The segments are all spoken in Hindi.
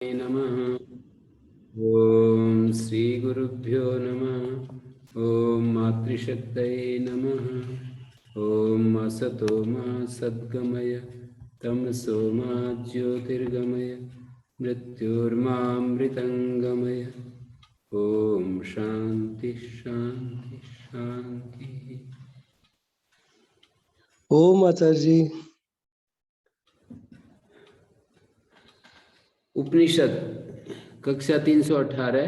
नमः। ओम श्री गुरुभ्यो नमः। ओम मातृशक्तये नमः। ओम असतो मा सद्गमय तमसो मा ज्योतिर्गमय मृत्युर्मामृतंगमय। ओम शांति शांति शांति। ओम आचार्य जी। उपनिषद कक्षा 318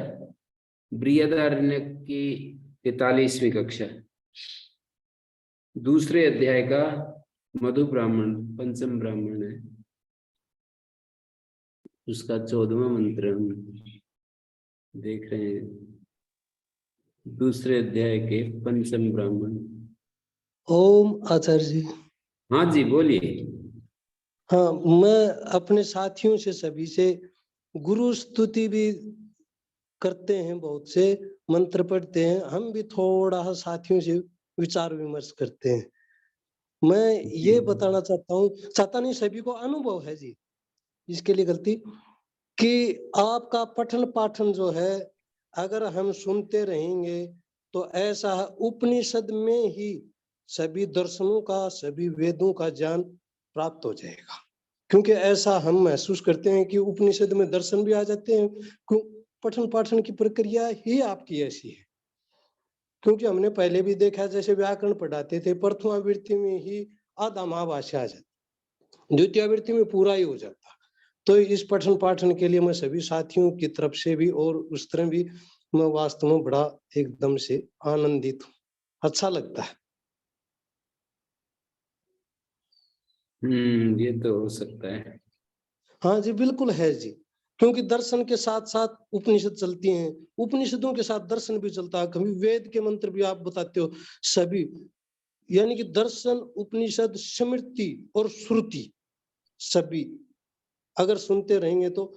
बृहदारण्यक की 43वीं कक्षा, दूसरे अध्याय का मधु ब्राह्मण पंचम ब्राह्मण है, उसका 14वां मंत्र हम देख रहे हैं। दूसरे अध्याय के पंचम ब्राह्मण। ओम आचार्य जी। हाँ जी बोलिए। हाँ, मैं अपने साथियों से सभी से गुरु स्तुति भी करते हैं, बहुत से मंत्र पढ़ते हैं, हम भी थोड़ा साथियों से विचार विमर्श करते हैं। मैं ये बताना चाहता नहीं, सभी को अनुभव है जी इसके लिए गलती कि आपका पठन पाठन जो है अगर हम सुनते रहेंगे तो ऐसा उपनिषद में ही सभी दर्शनों का, सभी वेदों का ज्ञान प्राप्त हो जाएगा। क्योंकि ऐसा हम महसूस करते हैं कि उपनिषद में दर्शन भी आ जाते हैं। पठन पाठन की प्रक्रिया ही आपकी ऐसी है, क्योंकि हमने पहले भी देखा, जैसे व्याकरण पढ़ाते थे, प्रथमावृत्ति में ही आधा महाभाष्य आ जाता, द्वितीयावृत्ति में पूरा ही हो जाता। तो इस पठन पाठन के लिए मैं सभी साथियों की तरफ से भी और उस तरह भी मैं वास्तव में बड़ा एकदम से आनंदित हूँ, अच्छा लगता है। ये तो हो सकता है। हाँ जी, बिल्कुल है जी, क्योंकि दर्शन के साथ साथ उपनिषद चलती हैं, उपनिषदों के साथ दर्शन भी चलता है, कभी वेद के मंत्र भी आप बताते हो सभी, यानी कि दर्शन, उपनिषद, स्मृति और श्रुति सभी अगर सुनते रहेंगे तो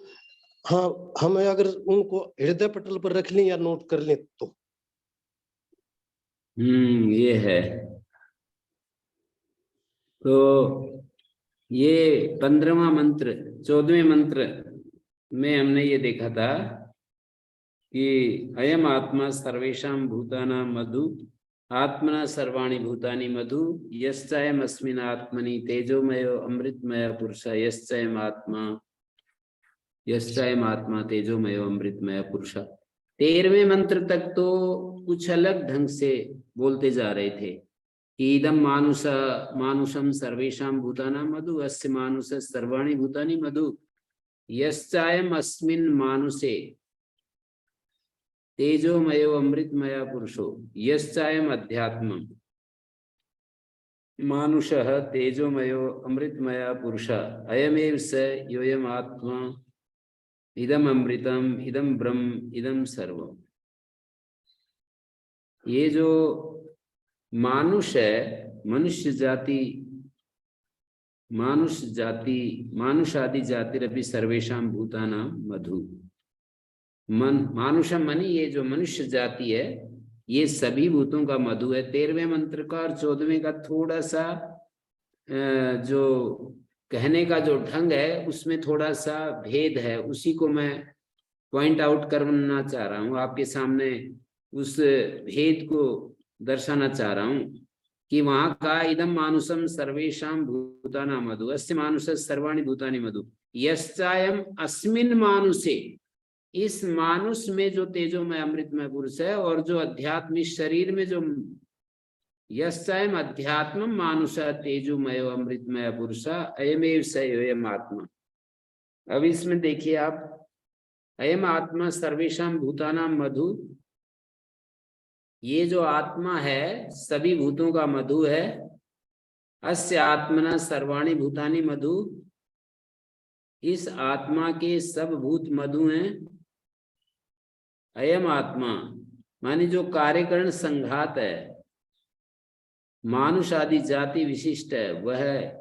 हाँ, हमें अगर उनको हृदय पटल पर रख लें या नोट कर लें तो ये है। तो ये 15वां मंत्र 14वें मंत्र में हमने ये देखा था कि अयम आत्मा सर्वेषां भूतानां मधु आत्मना सर्वाणि भूतानि मधु यश्चायम् अस्मिन् आत्मनि तेजोमयो अमृतमय पुरुष यश्चायम् आत्मा तेजोमयो अमृतमय पुरुष। 13वें मंत्र तक तो कुछ अलग ढंग से बोलते जा रहे थे कि इदम मानुषम सर्वेषां भूतानां मधु अस्य मानुष सर्वाणि भूतानि मधु यश्चायम् अस्मिन् मानुषे तेजोमयो अमृतमय पुरुषो यश्चायम् अध्यात्मम् मानुषः तेजोमयो अमृतमय पुरुष अयमेव स योऽयम् आत्मा इदम अमृतम इदम ब्रह्म इदम सर्वम। ये जो मानुष है, मनुष्य जाति, मानुष आदि जातिरपि सर्वेषां भूतानां मधु। मानुषम मनी, ये जो मनुष्य जाति है ये सभी भूतों का मधु है। 13वें मंत्र का और 14वें का थोड़ा सा जो कहने का जो ढंग है उसमें थोड़ा सा भेद है, उसी को मैं पॉइंट आउट करना चाह रहा हूँ आपके सामने, उस भेद को दर्शाना चाह रहा हूँ कि वहां का इदम मानुषम सर्वेषां भूतानां मधु अस्य मानुष सर्वाणि भूतानि मधु यश्चायम् अस्मिन् मानुषे, इस मानुष में जो तेजोमय अमृतमय पुरुष है और जो अध्यात्म शरीर में जो यश्चायम् अध्यात्म मानुष तेजोमय अमृतमय पुरुष अयमेव स योऽयम् आत्मा। अब इसमें देखिए आप, अयम आत्मा सर्वेषां भूतानां मधु, ये जो आत्मा है सभी भूतों का मधु है। अस्य आत्मना सर्वाणि भूतानि मधु, इस आत्मा के सब भूत मधु हैं। अयम आत्मा मानी जो कार्यकरण संघात है, मानुष आदि जाति विशिष्ट है, वह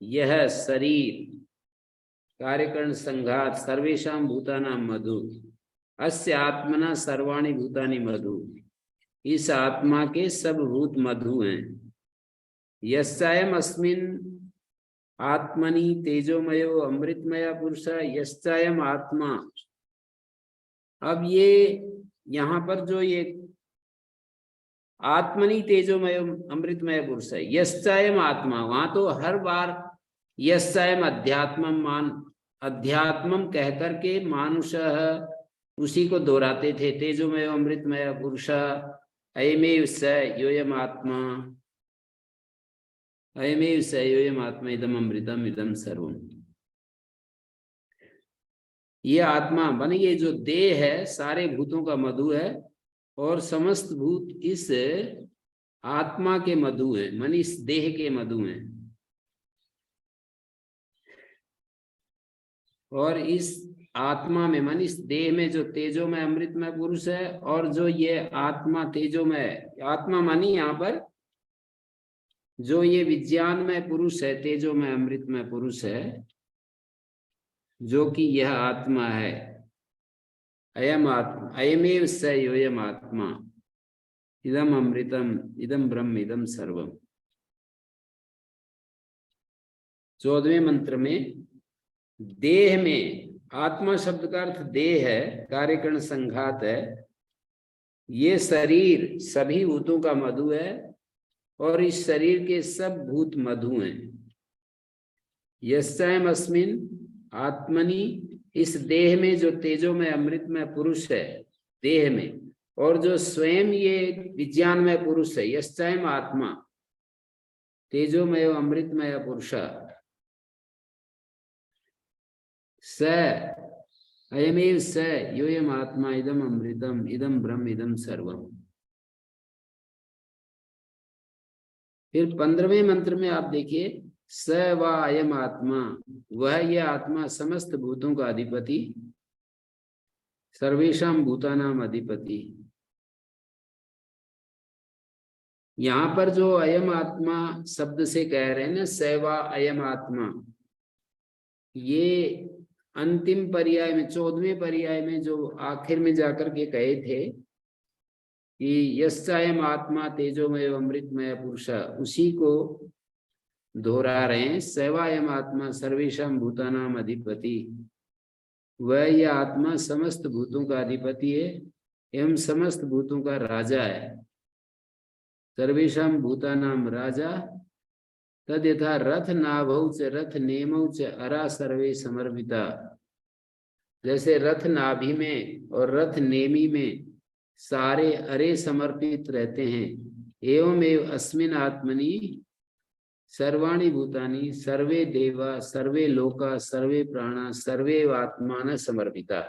यह शरीर कार्यकरण संघात सर्वेषां भूतानां मधु अस्य आत्मना सर्वाणि भूतानि मधु, इस आत्मा के सब भूत मधु हैं। यश्चायम् अस्मिन् आत्मनि तेजोमयो अमृतमय पुरुष यश्चायम आत्मा। अब ये यहाँ पर जो ये आत्मनि तेजोमय अमृतमय पुरुष है, यश्चायम आत्मा, वहां तो हर बार यश्चायम अध्यात्मम कह करके मानुष उसी को दोहराते थे। तेजोमय अमृतमय पुरुष अयमेव स योयम आत्मा, अयमेव स योयम आत्मा इदम अमृतम इदम सर्वम। ये आत्मा बन ये जो देह है सारे भूतों का मधु है, और समस्त भूत इस आत्मा के मधु है, मन इस देह के मधु है। और इस आत्मा में मन इस देह में जो तेजोमय अमृतमय पुरुष है, और जो ये आत्मा तेजोमय आत्मा मानी यहाँ पर जो ये विज्ञानमय पुरुष है, तेजोमय अमृतमय पुरुष है, जो कि यह आत्मा है। अयम आत्मा अयमेव स योयम आत्मा इदम अमृतम इदम ब्रह्म इदम सर्वम। 14वें मंत्र में देह में, आत्मा शब्द का अर्थ देह है, कार्यकरण संघात है। ये शरीर सभी भूतों का मधु है, और इस शरीर के सब भूत मधु हैं। यस्याम अस्मिन आत्मनि, इस देह में जो तेजोमय अमृतमय पुरुष है देह में, और जो स्वयं ये विज्ञानमय पुरुष है, यस्याम आत्मा तेजोमय अमृतमय पुरुष स अयमेव स योयम आत्मा इदम अमृतम इदम ब्रह्म इदम सर्वम। फिर 15वें मंत्र में आप देखिए, स व अयम आत्मा, वह यह आत्मा समस्त भूतों का अधिपति, सर्वेषाम भूतानाम अधिपति। यहाँ पर जो अयम आत्मा शब्द से कह रहे हैं ना, स व अयम आत्मा, ये अंतिम पर्याय में 14वें पर्याय में जो आखिर में जाकर के कहे थे कि यस्यायम आत्मा तेजोमय अमृतमय पुरुष, उसी को दोहरा रहे हैं। सवायम आत्मा सर्वेषाम भूतानाम अधिपति, वह यह आत्मा समस्त भूतों का अधिपति है एवं समस्त भूतों का राजा है। सर्वेषाम भूतानाम राजा तद यथा रथ नाभौ च रथ नेमौ च अरा सर्वे समर्पिता। जैसे रथ नाभि में और रथ नेमी में सारे अरे समर्पित रहते हैं, एवं एवं अस्मिन आत्मनि सर्वाणि भूतानि सर्वे देवा सर्वे लोका सर्वे प्राणा सर्वे आत्मान समर्पिता।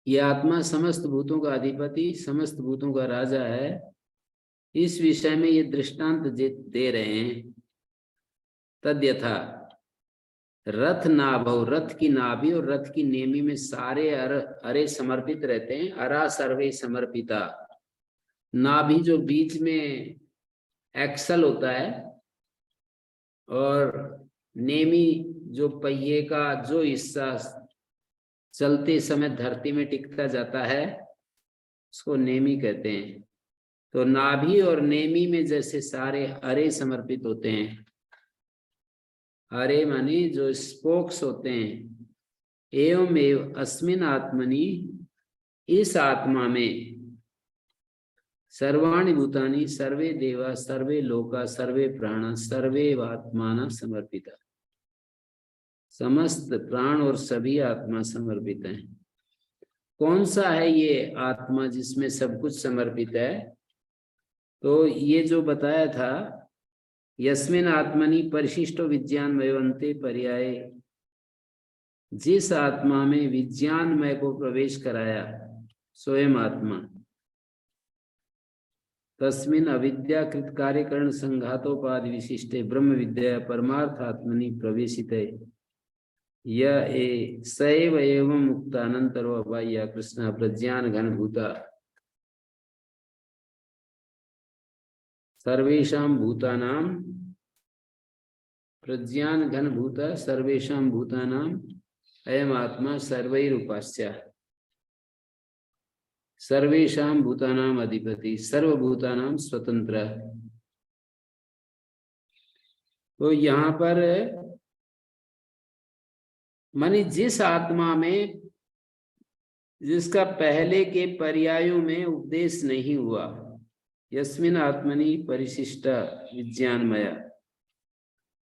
यह आत्मा समस्त भूतों का अधिपति, समस्त भूतों का राजा है। इस विषय में ये दृष्टांत दे रहे हैं। तद्यथा रथ नाभव, रथ की नाभि और रथ की नेमी में सारे अरे समर्पित रहते हैं। अरा सर्वे समर्पिता, नाभि जो बीच में एक्सल होता है, और नेमी जो पहिए का जो हिस्सा चलते समय धरती में टिकता जाता है, उसको नेमी कहते हैं। तो नाभि और नेमी में जैसे सारे अरे समर्पित होते हैं, अरे माने जो स्पोक्स होते हैं, एवं एवं अस्मिन आत्मनि, इस आत्मा में सर्वाणि भूतानि सर्वे देवा सर्वे लोका सर्वे प्राण सर्वे आत्माना समर्पिता। समस्त प्राण और सभी आत्मा समर्पित हैं। कौन सा है ये आत्मा जिसमें सब कुछ समर्पित है? तो ये जो बताया था, यस्मिन आत्मनि परिशिष्टो विज्ञानमयवन्ते पर्याय, जिस आत्मा में विज्ञानमय को प्रवेश कराया स्वयं आत्मा, तस्मिन अविद्याकृत कार्यकरण संघातोपादि विशिष्टे ब्रह्म विद्या परमार्थ आत्मनि प्रवेशिते य सैव एवं मुक्तानंतरो अबाह्य कृष्ण प्रज्ञान घनभूता सर्वेषां भूतानां, प्रज्ञान घनभूता सर्वेषां भूतानां अयम आत्मा सर्वैरुपास्य सर्वेषां भूतानां अधिपति सर्वभूतानां स्वतंत्र। तो यहाँ पर मानी जिस आत्मा में जिसका पहले के पर्यायों में उपदेश नहीं हुआ, यस्मिन आत्मनि परिशिष्ट विज्ञानमय,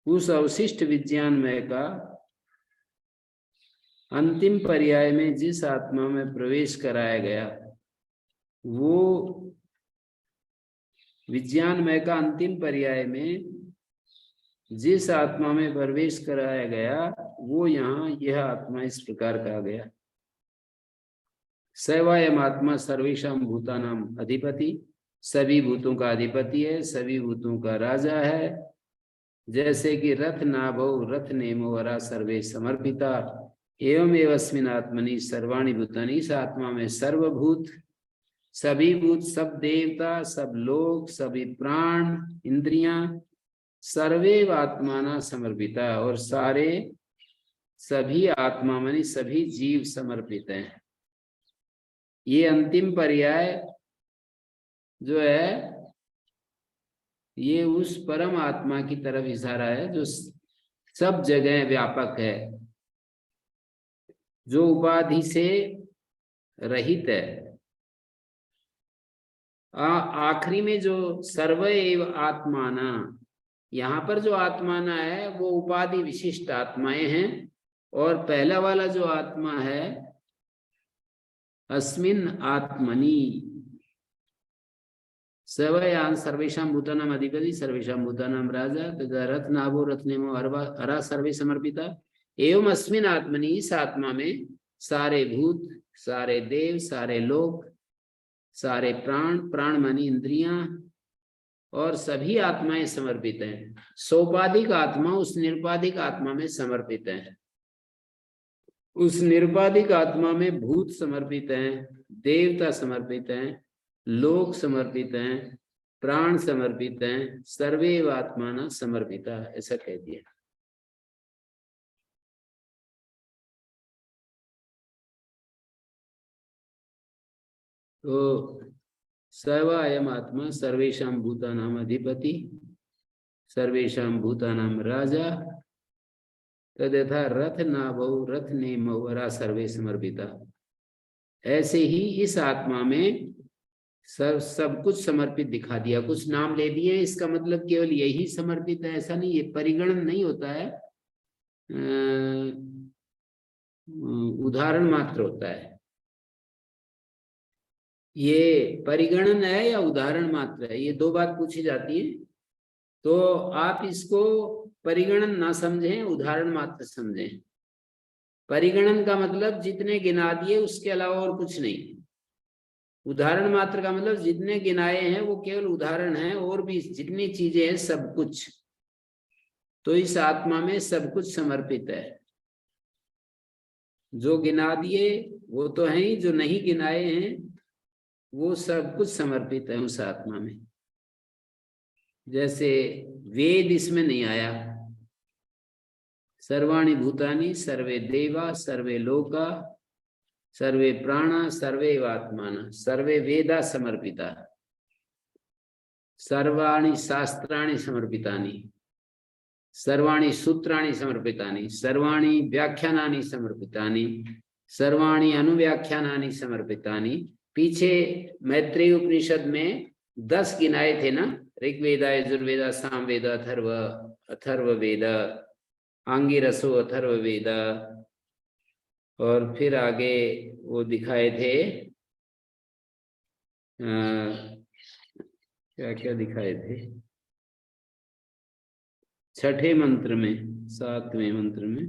उस अवशिष्ट विज्ञानमय का अंतिम पर्याय में जिस आत्मा में प्रवेश कराया गया, वो विज्ञानमय का अंतिम पर्याय में जिस आत्मा में प्रवेश कराया गया, वो यहाँ यह आत्मा इस प्रकार कहा गया। सैवायम आत्मा सर्वेषां भूतानां अधिपति, सभी भूतों का अधिपति है, सभी भूतों का राजा है। जैसे कि रथ नाभौ रथ नेमो वरा सर्वे समर्पिता, एवं एवस्मिन् आत्मनि सर्वाणि भूतानि, इस आत्मा में सर्वभूत, सभी भूत, सब देवता, सब लोग, सभी प्राण, इंद्रियां, सर्वे आत्माना समर्पिता, और सारे सभी आत्मा मानी सभी जीव समर्पित हैं। ये अंतिम पर्याय जो है ये उस परम आत्मा की तरफ इशारा है जो सब जगह व्यापक है, जो उपाधि से रहित है। आखिरी में जो सर्वैव आत्माना, यहाँ पर जो आत्माना है वो उपाधि विशिष्ट आत्माएं हैं, और पहला वाला जो आत्मा है अस्मिन् आत्मनि सवयान सर्वेषां भूतानां अधिपति सर्वेषां भूतानां राजा, तथा रथ नाभो रथ नेमो अरा सर्वे समर्पिता, एवं अस्मिन् आत्मनि, इस आत्मा में सारे भूत, सारे देव, सारे लोग, सारे प्राण, प्राण मानी इंद्रियां, और सभी आत्माएं समर्पित हैं। सोपाधिक आत्मा उस निरुपाधिक आत्मा में समर्पित है। उस निरुपाधिक आत्मा में भूत समर्पित हैं, देवता समर्पित हैं, लोग समर्पित हैं, प्राण समर्पित हैं, सर्वे आत्माना समर्पिता, ऐसा कह दिया। तो सर्वा अयम आत्मा सर्वेषां भूतानां अधिपति सर्वेषां भूतानां राजा, तथा रथ नाभौ रथ नेमौ वरा सर्वे समर्पिता। ऐसे ही इस आत्मा में सब कुछ समर्पित दिखा दिया, कुछ नाम ले दिए, इसका मतलब केवल यही समर्पित है ऐसा नहीं, ये परिगणन नहीं होता है, उदाहरण मात्र होता है। ये परिगणन है या उदाहरण मात्र है, ये दो बात पूछी जाती है। तो आप इसको परिगणन ना समझें, उदाहरण मात्र समझें। परिगणन का मतलब जितने गिना दिए उसके अलावा और कुछ नहीं। उदाहरण मात्र का मतलब जितने गिनाए हैं वो केवल उदाहरण हैं, और भी जितनी चीजें हैं सब कुछ। तो इस आत्मा में सब कुछ समर्पित है। जो गिना दिए वो तो है ही, जो नहीं गिनाए हैं वो सब कुछ समर्पित है उस आत्मा में। जैसे वेद इसमें नहीं आया, सर्वाणि भूतानि सर्वे देवा सर्वे लोका सर्वे प्राणा सर्वे आत्माना सर्वे वेदा समर्पिता, सर्वाणि शास्त्राणि समर्पितानि, सर्वाणि सूत्राणि समर्पितानि, सर्वाणि व्याख्यानानि समर्पितानि, सर्वाणि अनुव्याख्यानानि समर्पितानि। पीछे मैत्रेय उपनिषद में 10 गिनाए थे ना, ऋग्वेदा यजुर्वेदा सामवेद अथर्ववेद आंगिरसो अथर्ववेद, और फिर आगे वो दिखाए थे क्या क्या दिखाए थे छठे मंत्र में, सातवें मंत्र में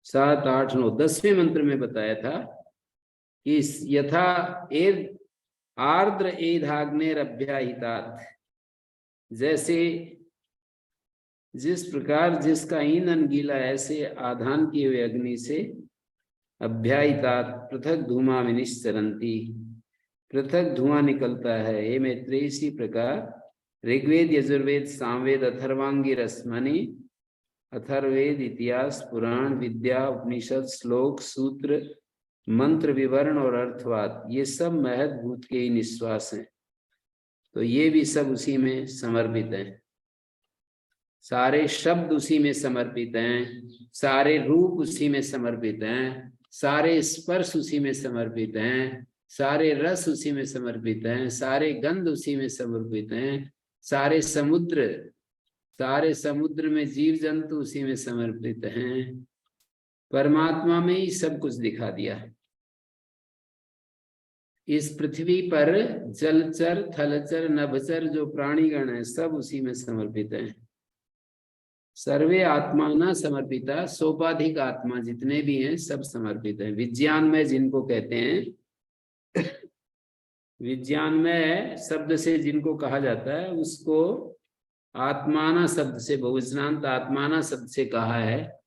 7, 8, 9, 10वें मंत्र में बताया था कि यथा आर्द्र एधाग्नेरभ्याहितात, जैसे जिस प्रकार जिसका ईंधन गीला ऐसे आधान किए हुए अग्नि से, अभ्याहितात पृथक धूमा विनिश्चरंती, पृथक धुआं निकलता है। ये मैत्रेय इसी प्रकार ऋग्वेद यजुर्वेद सामवेद अथर्वांगी रश्मनि, अथर्ववेद इतिहास पुराण विद्या उपनिषद श्लोक सूत्र मंत्र विवरण और अर्थवाद, ये सब महत भूत के ही निश्वास हैं। तो ये भी सब उसी में समर्पित हैं। सारे शब्द उसी में समर्पित हैं, सारे रूप उसी में समर्पित हैं, सारे स्पर्श उसी में समर्पित हैं, सारे रस उसी में समर्पित हैं, सारे गंध उसी में समर्पित हैं, सारे समुद्र में जीव जंतु उसी में समर्पित हैं। परमात्मा में ही सब कुछ दिखा दिया। इस पृथ्वी पर जलचर, थलचर, नभचर जो प्राणीगण है सब उसी में समर्पित हैं। सर्वे आत्मा न समर्पिता, सोपाधिक आत्मा जितने भी हैं सब समर्पित हैं। विज्ञान में जिनको कहते हैं, विज्ञान में शब्द से जिनको कहा जाता है उसको आत्माना शब्द से, बहुवचनांत आत्माना शब्द से कहा है।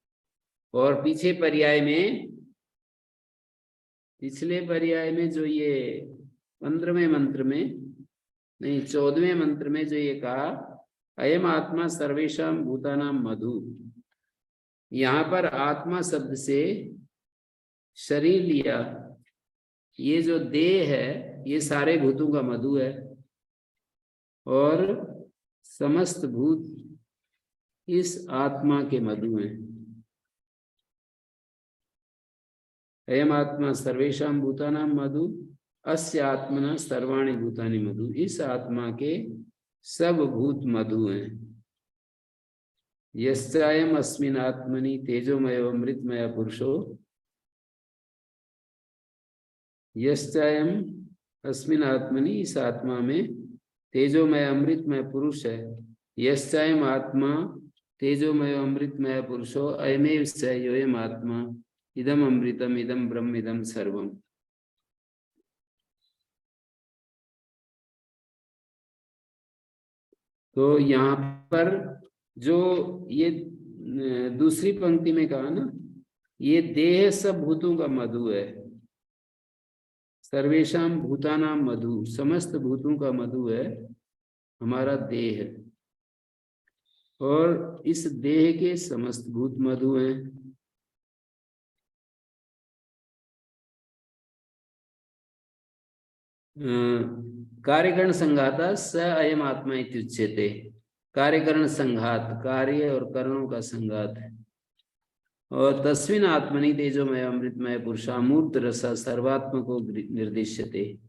और पिछले पर्याय में जो ये 15वें मंत्र में नहीं 14वें मंत्र में जो ये कहा, अयम आत्मा सर्वेषां भूतानां मधु, यहाँ पर आत्मा शब्द से शरीर लिया। ये जो देह है ये सारे भूतों का मधु है और समस्त भूत इस आत्मा के मधु हैं। अयम आत्मा सर्वेषां भूतानां मधु, अस्य आत्मना सर्वाणि भूतानि मधु। इस आत्मा के सब भूत मधु हैं। यस्यायम अस्मिन् आत्मनि तेजोमय अमृतमय पुरुषो, यस्यायम अस्मिन् आत्मनि, इस आत्मा में तेजोमय अमृतमय पुरुष है। यस्यायम आत्मा तेजोमय अमृतमय पुरुषो अयमेव स योऽयम् आत्मा इदम अमृतम इदम ब्रह्म इदम सर्वम। तो यहाँ पर जो ये दूसरी पंक्ति में कहा ना, ये देह सब भूतों का मधु है। सर्वेषां भूतानां मधु, समस्त भूतों का मधु है हमारा देह, और इस देह के समस्त भूत मधु हैं। कार्यकरण संघाता स अयम आत्मा इत्युच्यते। कार्यकरण संघात, कार्य और करणों का संघात है। और तस्मिन् आत्मनि तेजोमय अमृतमय पुरुषामूर्त रस सर्वात्मको निर्दिश्यते।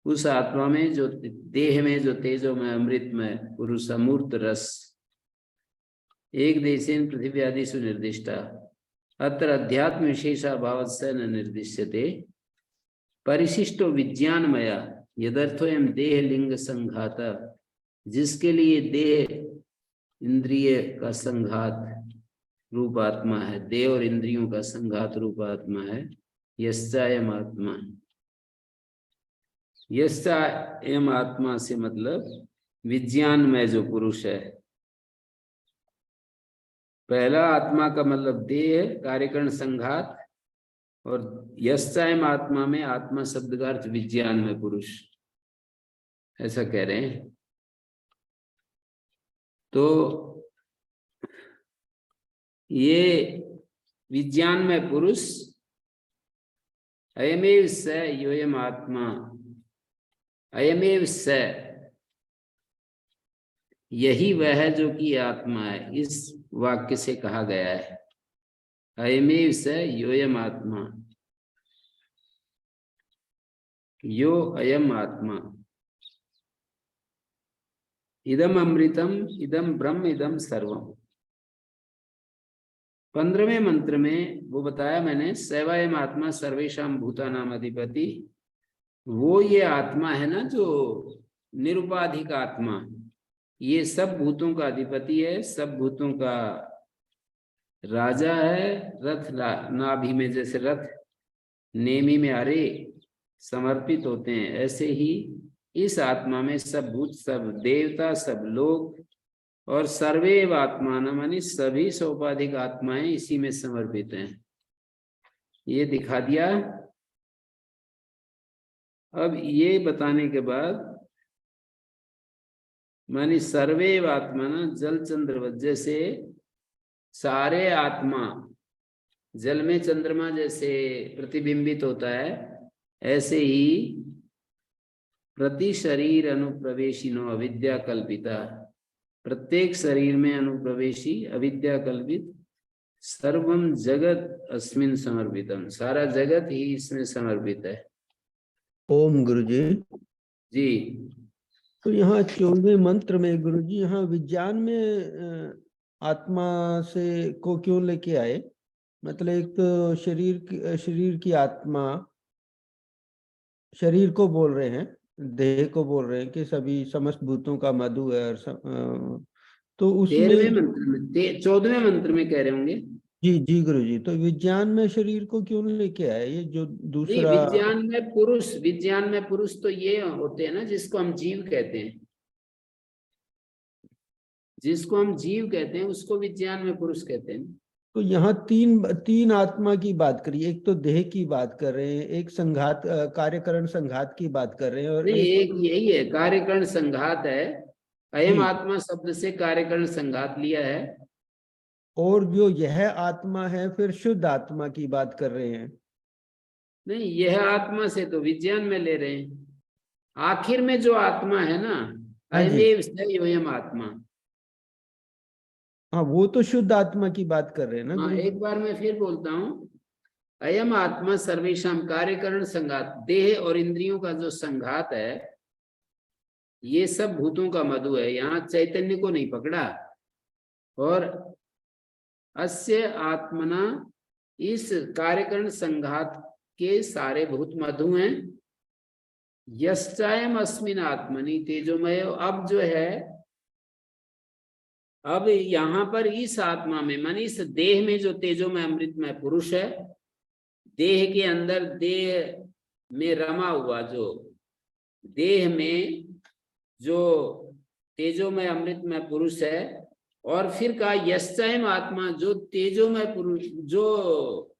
उस आत्मा में जो देह में जो तेजोमय अमृतमय पुरुष अमूर्त रस एक देशेन पृथ्वी आदिषु निर्दिष्टा, अत्र अध्यात्म विशेषा भावस्य न निर्दिश्यते। परिशिष्टो विज्ञानमया यदर्थोयम देह लिंग संघात, जिसके लिए देह इंद्रिय का संघात रूप आत्मा है, देह और इंद्रियों का संघात रूप आत्मा है। यस्यायम आत्मा, यस्यायम आत्मा से मतलब विज्ञान में जो पुरुष है। पहला आत्मा का मतलब देह, कार्यकरण संघात, और यस्यायम आत्मा में आत्मा शब्द का अर्थ विज्ञान में पुरुष, ऐसा कह रहे हैं। तो ये विज्ञान में पुरुष अयमेव स योऽयम् आत्मा, अयमेव स, यही वह है जो कि आत्मा है। इस वाक्य से कहा गया है अयमेव स योऽयम् आत्मा, यो अयम आत्मा, इदम अमृतम इदम ब्रह्म इदम सर्वम। 15वें मंत्र में वो बताया मैंने, सैवायम आत्मा सर्वेषां भूतानाम अधिपति। वो ये आत्मा है ना जो निरुपाधिक आत्मा, ये सब भूतों का अधिपति है, सब भूतों का राजा है। रथ नाभि में जैसे रथ नेमी में अरे समर्पित होते हैं, ऐसे ही इस आत्मा में सब भूत, सब देवता, सब लोग और सर्वैव आत्मान मानी सभी सोपाधिक आत्माएं इसी में समर्पित हैं। ये दिखा दिया। अब ये बताने के बाद मानी सर्वैव आत्मा, जल चंद्र जैसे सारे आत्मा जल में चंद्रमा जैसे प्रतिबिंबित होता है, ऐसे ही प्रति शरीर अनुप्रवेशिनो अविद्या कल्पिता, प्रत्येक शरीर में अनुप्रवेशी अविद्या कल्पित, सर्वम जगत अस्मिन समर्पितम, सारा जगत ही इसमें समर्पित है। ओम गुरुजी। जी। तो यहाँ 14वें मंत्र में गुरुजी यहाँ विज्ञान में आत्मा से को क्यों लेके आए? मतलब एक तो शरीर की आत्मा, शरीर को बोल रहे हैं, देह को बोल रहे हैं कि सभी समस्त भूतों का मधु है, और तो उसमें 13वें मंत्र में 14वें मंत्र में कह रहे होंगे। जी जी गुरुजी, तो विज्ञान में शरीर को क्यों लेके आए? ये जो नहीं, दूसरा विज्ञान में पुरुष तो ये होते हैं ना जिसको हम जीव कहते हैं, जिसको हम जीव कहते हैं उसको विज्ञान में पुरुष कहते हैं। तो यहाँ तीन आत्मा की बात करिए, एक तो देह की बात कर रहे हैं, एक संघात कार्यकरण संघात की बात कर रहे हैं, और नहीं, एक यही है कार्यकरण संघात है। अयम जी। आत्मा शब्द से कार्यकरण संघात लिया है। और जो यह आत्मा है फिर शुद्ध आत्मा की बात कर रहे हैं। नहीं, यह आत्मा से तो विज्ञान में ले रहे हैं। आखिर में जो आत्मा है ना, हाँ जी। अयमेव स योऽयम् आत्मा। हाँ, वो तो शुद्ध आत्मा की बात कर रहे हैं ना हाँ, गुरु। एक बार मैं फिर बोलता हूँ, अयम आत्मा सर्वेशम कार्यकरण संघात, देह और इंद्रियों का जो संघात है ये सब भूतों का मधु है। यहाँ चैतन्य को नहीं पकड़ा। और अस्य आत्मना, इस कार्यकरण संघात के सारे भूत मधु हैं। यश्चायम अस्मिन आत्मनि तेजोमय, अब जो है, अब यहाँ पर इस आत्मा में मान इस देह में जो तेजोमय अमृतमय पुरुष है, देह के अंदर, देह में रमा हुआ जो देह में जो तेजोमय अमृतमय पुरुष है, और फिर कहा यश्चायम आत्मा, जो तेजोमय पुरुष, जो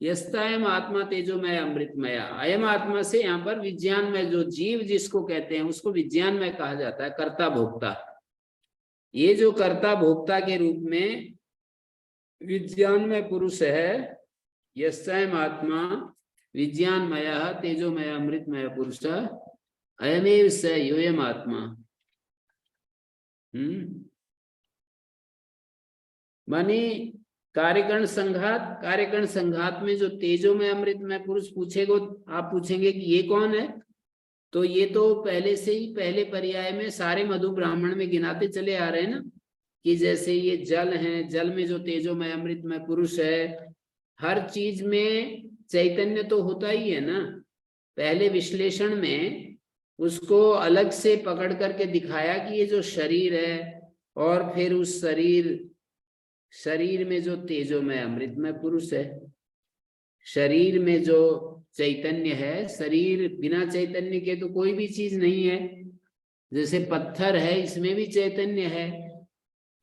यस्तायम आत्मा तेजोमय अमृतमय, अयम आत्मा से यहाँ पर विज्ञान में जो जीव जिसको कहते हैं उसको विज्ञान में कहा जाता है कर्ता भोक्ता। ये जो कर्ता भोक्ता के रूप में विज्ञान में पुरुष है, यस्तायम आत्मा विज्ञानमय तेजोमय अमृतमय पुरुष, अयमेव स योऽयम् आत्मा। माने कार्यकरण संघात में जो तेजोमय अमृतमय पुरुष पूछेगो, आप पूछेंगे कि ये कौन है, तो ये तो पहले से ही पहले पर्याय में सारे मधु ब्राह्मण में गिनाते चले आ रहे हैं ना, कि जैसे ये जल है, जल में जो तेजोमय अमृतमय पुरुष है, हर चीज में चैतन्य तो होता ही है ना। पहले विश्लेषण में उसको अलग से पकड़ करके दिखाया कि ये जो शरीर है, और फिर उस शरीर में जो तेजोमय अमृतमय पुरुष है, शरीर में जो चैतन्य है, शरीर बिना चैतन्य के तो कोई भी चीज नहीं है। जैसे पत्थर है, इसमें भी चैतन्य है।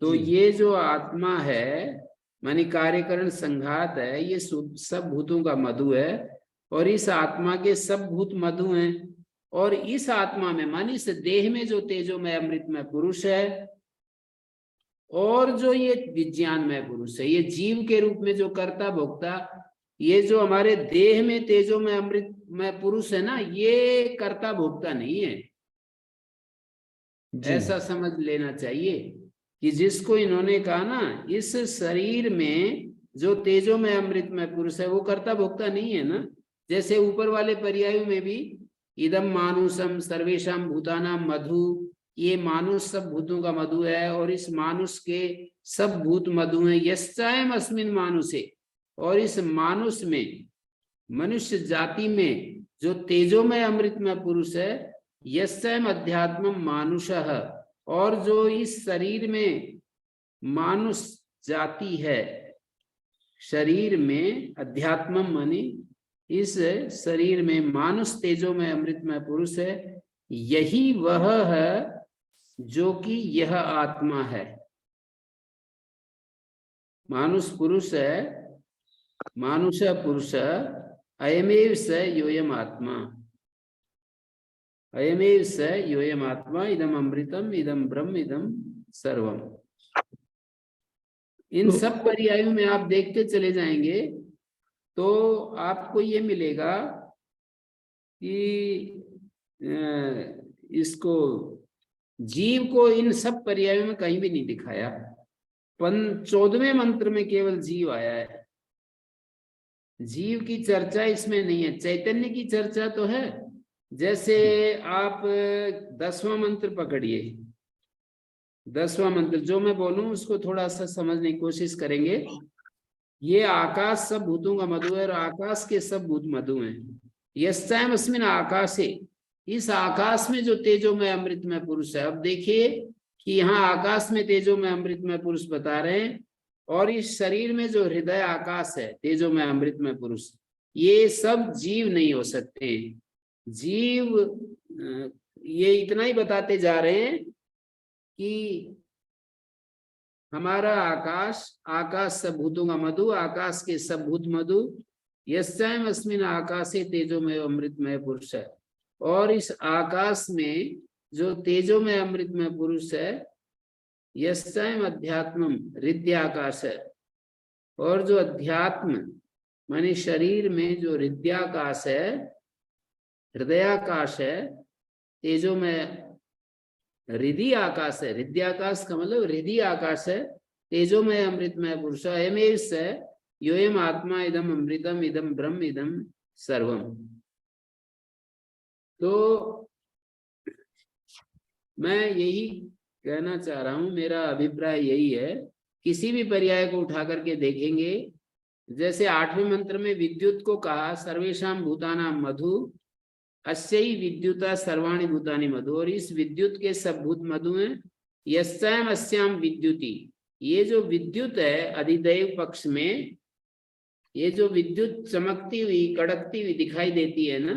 तो ये जो आत्मा है मानी कार्यकरण संघात है, ये सब भूतों का मधु है, और इस आत्मा के सब भूत मधु हैं। और इस आत्मा में मानी इस देह में जो तेजोमय अमृतमय पुरुष है, और जो ये विज्ञानमय पुरुष है, ये जीव के रूप में जो कर्ता भोक्ता, ये जो हमारे देह में तेजोमय अमृतमय पुरुष है ना, ये कर्ता भोक्ता नहीं है। ऐसा समझ लेना चाहिए कि जिसको इन्होंने कहा ना, इस शरीर में जो तेजोमय अमृतमय पुरुष है वो कर्ता भोक्ता नहीं है ना। जैसे ऊपर वाले पर्यायों में भी इदम मानुषम सर्वेशम भूतानाम मधु, ये मानुष सब भूतों का मधु है, और इस मानुष के सब भूत मधु हैं। यश्चायम अस्मिन मानुषे, और इस मानुष में, मनुष्य जाति में जो तेजोमय अमृतमय पुरुष है, यश्चायम अध्यात्मम मानुषः, और जो इस शरीर में मानुष जाति है, शरीर में अध्यात्मम माने इस शरीर में मानुष तेजोमय अमृतमय पुरुष है, यही वह है जो कि यह आत्मा है। मानुष पुरुष है, मानुष पुरुष, अयमेव स योऽयम् आत्मा, अयमेव स योऽयम् आत्मा, इदम अमृतम इदम ब्रह्म इदम सर्वम। इन सब पर्यायों में आप देखते चले जाएंगे तो आपको ये मिलेगा कि इसको जीव को इन सब पर्यायों में कहीं भी नहीं दिखाया। 14वें मंत्र में केवल जीव आया है। जीव की चर्चा इसमें नहीं है। चैतन्य की चर्चा तो है। जैसे आप 10वां मंत्र पकड़िए। 10वां मंत्र जो मैं बोलूं उसको थोड़ा सा समझने की कोशिश करेंगे। ये आकाश सब भूतों का मधु है और आकाश के सब भूत मधु हैं। यस्याम अस्मिन् आकाशे, इस आकाश में जो तेजोमय अमृतमय पुरुष है। अब देखिए कि यहाँ आकाश में तेजोमय अमृतमय पुरुष बता रहे हैं, और इस शरीर में जो हृदय आकाश है तेजोमय अमृतमय पुरुष, ये सब जीव नहीं हो सकते। जीव ये इतना ही बताते जा रहे हैं कि हमारा आकाश, आकाश सब भूतों का मधु, आकाश के सब भूत मधु, यस्याम अस्मिन् आकाशे तेजोमय अमृतमय पुरुष है। और इस आकाश में जो तेजोमय अमृतमय पुरुष है, यस्याम अध्यात्मम हृदयाकाश है। और जो अध्यात्म माने शरीर में जो हृदयाकाश है, हृदयाकाश है, तेजोमय हृदय आकाश है। हृदयाकाश का मतलब हृदय आकाश है, तेजोमय अमृतमय पुरुष अयमेव स योयम आत्मा इदम अमृतम इदम ब्रह्म इदम सर्वम। तो मैं यही कहना चाह रहा हूं, मेरा अभिप्राय यही है। किसी भी पर्याय को उठा करके देखेंगे, जैसे 8वें मंत्र में विद्युत को कहा सर्वेषां भूतानां मधु अस्यैव विद्युता सर्वाणि भूतानि मधु, और इस विद्युत के सब भूत मधु हैं। यस्याम अस्याम विद्युति, ये जो विद्युत है अधिदैव पक्ष में, ये जो विद्युत चमकती हुई कड़कती हुई दिखाई देती है ना,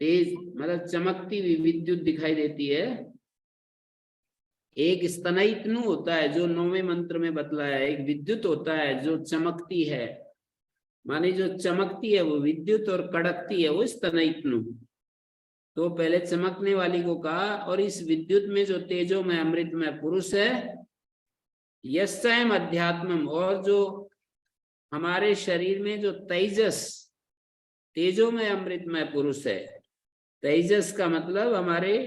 तेज मतलब चमकती हुई विद्युत दिखाई देती है। एक स्तनयितनु होता है जो 9वें मंत्र में बतलाया, एक विद्युत होता है जो चमकती है, माने जो चमकती है वो विद्युत और कड़कती है वो स्तनयितनु। तो पहले चमकने वाली को कहा, और इस विद्युत में जो तेजोमय अमृतमय पुरुष है, यस्याम अध्यात्मम, और जो हमारे शरीर में जो तेजस तेजोमय अमृतमय पुरुष है। तेजस का मतलब हमारे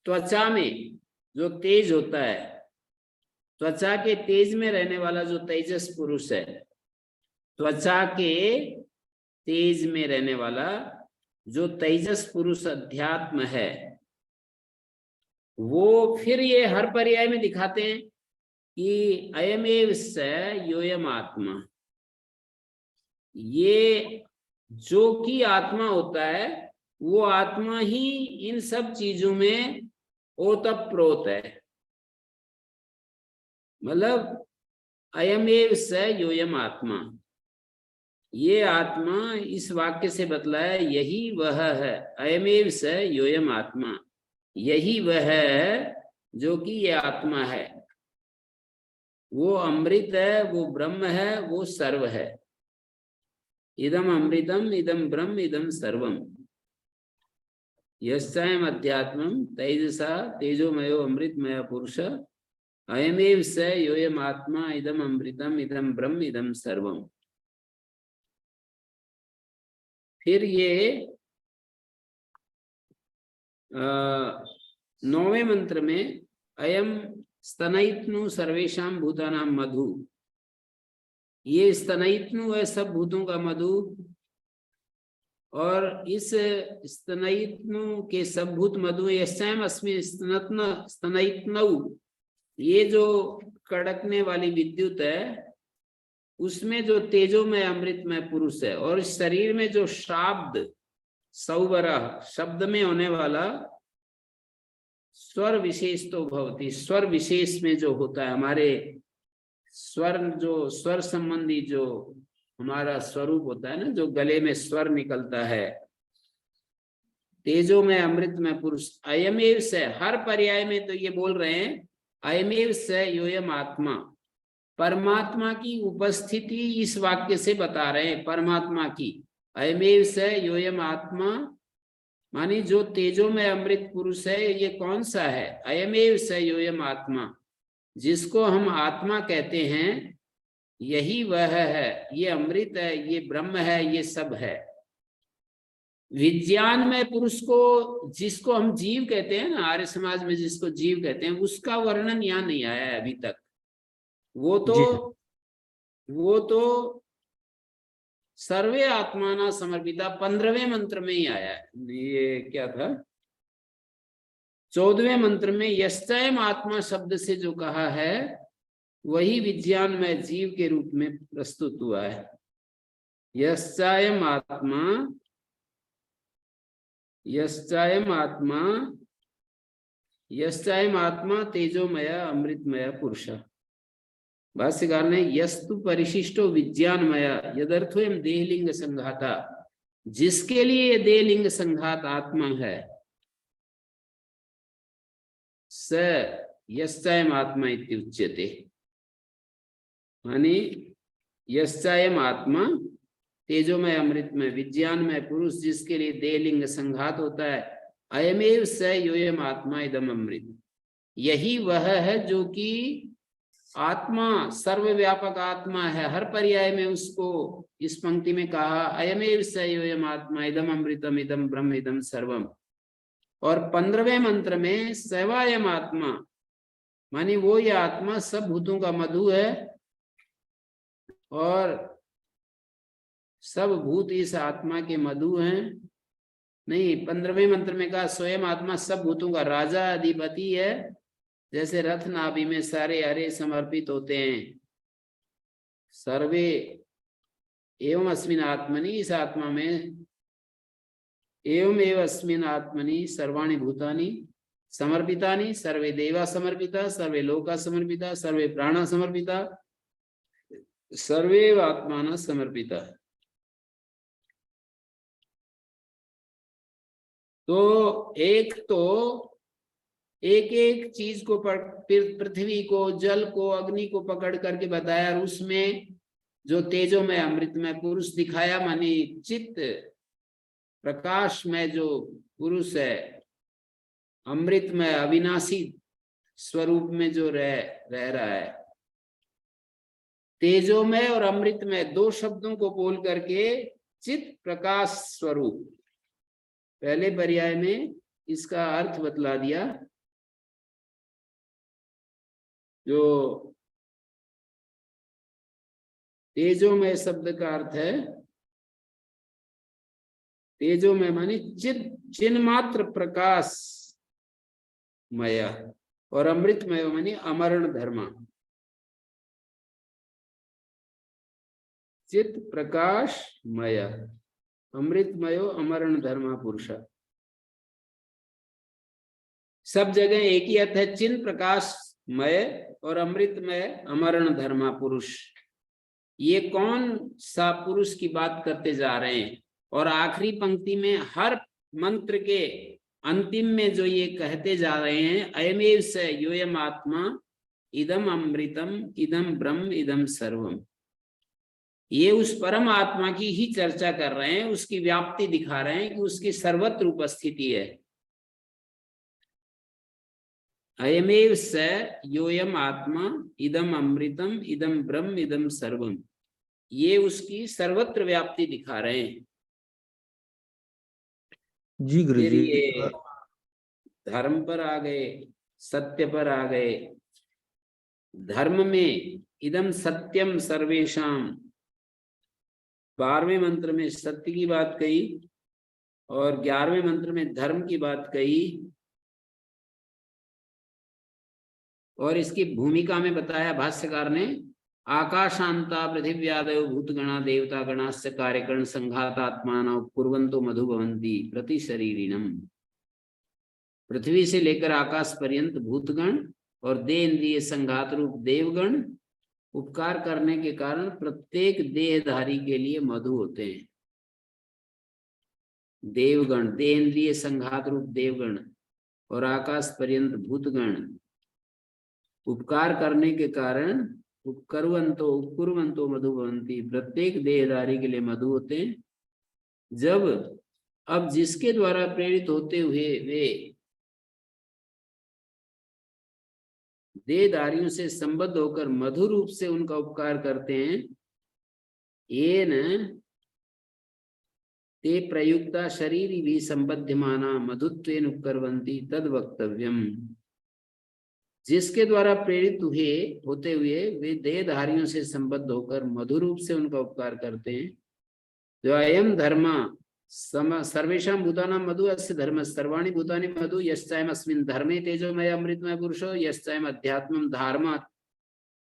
त्वचा में जो तेज होता है, त्वचा के तेज में रहने वाला जो तेजस पुरुष है, त्वचा के तेज में रहने वाला जो तेजस पुरुष अध्यात्म है, वो फिर ये हर पर्याय में दिखाते हैं कि अयमेव स योयम आत्मा। ये जो कि आत्मा होता है, वो आत्मा ही इन सब चीजों में ओतप्रोत है। मतलब अयमेव स योयम आत्मा, ये आत्मा इस वाक्य से बतलाया यही वह है। अयमेव स योयम आत्मा, यही वह है जो कि ये आत्मा है। वो अमृत है, वो ब्रह्म है, वो सर्व है। इदम अमृतम इदम ब्रह्म इदम सर्वम। यस्याम अध्यात्मम तेजसा तेजोमयो अमृतमय पुरुष अयमेव स योयम आत्मा इदम अमृतम इदम ब्रह्म इदम सर्वम। फिर ये 9वें मंत्र में अयम स्तनयित्नु सर्वेषां भूतानां मधु, ये स्तनयित्नु है सब भूतों का मधु, और इस स्तनयित्नु के सब भूत मधु। यस्याम अस्मिन् स्तनयित्नौ, ये जो कड़कने वाली विद्युत है उसमें जो तेजोमय अमृतमय पुरुष है, और इस शरीर में जो शाब्द सौवरा शब्द में होने वाला स्वर विशेष तो भवती, स्वर विशेष में जो होता है हमारे स्वर, जो स्वर संबंधी जो हमारा स्वरूप होता है ना, जो गले में स्वर निकलता है, तेजोमय अमृतमय पुरुष अयमेव स। हर पर्याय में तो ये बोल रहे हैं अयमेव स योयम आत्मा, परमात्मा की उपस्थिति इस वाक्य से बता रहे हैं। परमात्मा की अयमेव स योयम आत्मा मानी जो तेजोमय अमृत पुरुष है, ये कौन सा है? अयमेव स योयम आत्मा, जिसको हम आत्मा कहते हैं, यही वह है। ये अमृत है, ये ब्रह्म है, ये सब है। विज्ञान में पुरुष को, जिसको हम जीव कहते हैं ना, आर्य समाज में जिसको जीव कहते हैं, उसका वर्णन यहाँ नहीं आया है अभी तक। वो तो सर्वे आत्माना समर्पिता 15वें मंत्र में ही आया है। ये क्या था, 14वें मंत्र में यश्चयम आत्मा शब्द से जो कहा है वही विज्ञान में जीव के रूप में प्रस्तुत हुआ है। यश्चयम आत्मा तेजोमय अमृतमय पुरुष। भाष्यकार ने यस्तु परिशिष्टो विज्ञानमय यदर्थोयम देहलिंग संघाता, जिसके लिए ये देहलिंग संघात आत्मा है, स यश्चयम आत्मा इत्युच्यते। मानी यश्चयम आत्मा तेजोमय अमृतमय विज्ञानमय पुरुष, जिसके लिए देहलिंग संघात होता है, अयमेव स योयम आत्मा इदम अमृत। यही वह है जो कि आत्मा सर्वव्यापक आत्मा है। हर पर्याय में उसको इस पंक्ति में कहा अयमेव स योयम आत्मा इदम अमृतम इदम ब्रह्म इदम सर्वम। और 15वें मंत्र में सवायम आत्मा, मानी वो ये आत्मा सब भूतों का मधु है और सब भूत इस आत्मा के मधु हैं। नहीं, 15वें मंत्र में कहा स्वयं आत्मा सब भूतों का राजा अधिपति है। जैसे रथ नाभि में सारे हरे समर्पित होते हैं, सर्वे एवं अस्मिन आत्मनि, इस आत्मा में एवं एव अस्मिन आत्मनि सर्वाणि भूतानि समर्पितानि, सर्वे देवा समर्पिता, सर्वे लोका समर्पिता, सर्वे प्राणा समर्पिता, सर्वे आत्माना समर्पिता। तो एक एक चीज को पृथ्वी को, जल को, अग्नि को पकड़ करके बताया, और उसमें जो तेजोमय अमृतमय पुरुष दिखाया, मानी चित्त प्रकाश में जो पुरुष है, अमृतमय अविनाशी स्वरूप में जो रह रहा है। तेजोमय और अमृतमय दो शब्दों को बोल करके चित्त प्रकाश स्वरूप, पहले पर्याय में इसका अर्थ बतला दिया। जो तेजोमय शब्द का अर्थ है, तेजोमय मानी चिन्ह मात्र प्रकाश मय, और अमृतमय मानी अमरण धर्मा। चित प्रकाश मय अमृतमयो अमरण धर्मा पुरुष। सब जगह एक ही अर्थ है, चिन्ह प्रकाश मय और अमृतमय अमरण धर्मा पुरुष। ये कौन सा पुरुष की बात करते जा रहे हैं? और आखिरी पंक्ति में हर मंत्र के अंतिम में जो ये कहते जा रहे हैं, अयमेव स योयम आत्मा इदम अमृतम इदम ब्रह्म इदम सर्वम, ये उस परम आत्मा की ही चर्चा कर रहे हैं, उसकी व्याप्ति दिखा रहे हैं कि उसकी सर्वत्र उपस्थिति है। अयमेव स योयम आत्मा इदम अमृतम इदम ब्रह्म इदम सर्वम, ये उसकी सर्वत्र व्याप्ति दिखा रहे हैं। जी गुरुजी। ये धर्म पर आ गए, सत्य पर आ गए। धर्म में इदम सत्यम सर्वेशाम, 12वें मंत्र में सत्य की बात कही और 11वें मंत्र में धर्म की बात कही। और इसकी भूमिका में बताया भाष्यकार ने, आकाशांता पृथिव्यादयो भूतगणा देवता गणास्य कार्यकरण संघातात्मानः कुर्वन्तो मधु भवन्ति प्रति शरीरिणम। पृथ्वी से लेकर आकाश पर्यंत भूतगण और देह इंद्रिय संघात रूप देवगण उपकार करने के कारण प्रत्येक देहधारी के लिए मधु होते हैं। देवगण, देह इंद्रिय संघात रूप देवगण और आकाश पर्यंत भूतगण उपकार करने के कारण उपकुर्वन्तो मधु भवन्ति, प्रत्येक देहधारी के लिए मधु होते हैं। जब अब जिसके द्वारा प्रेरित होते हुए वे देहधारियों से संबद्ध होकर मधुर रूप से उनका उपकार करते हैं, ये न ते प्रयुक्ता शरीरी भी संबध्यमाना मधुत्वेन उपकरवंती तद वक्तव्यम। जिसके द्वारा प्रेरित होते हुए वे देहधारियों से संबद्ध होकर मधुर रूप से उनका उपकार करते हैं। जो अयम धर्म सर्वेषां भूतानां मधु अस्य धर्म सर्वाणि भूतानि मधु यश्चायम अस्मिन् धर्मे तेजोमय अमृतमय पुरुषो यश्चायम अध्यात्मं धारणात्।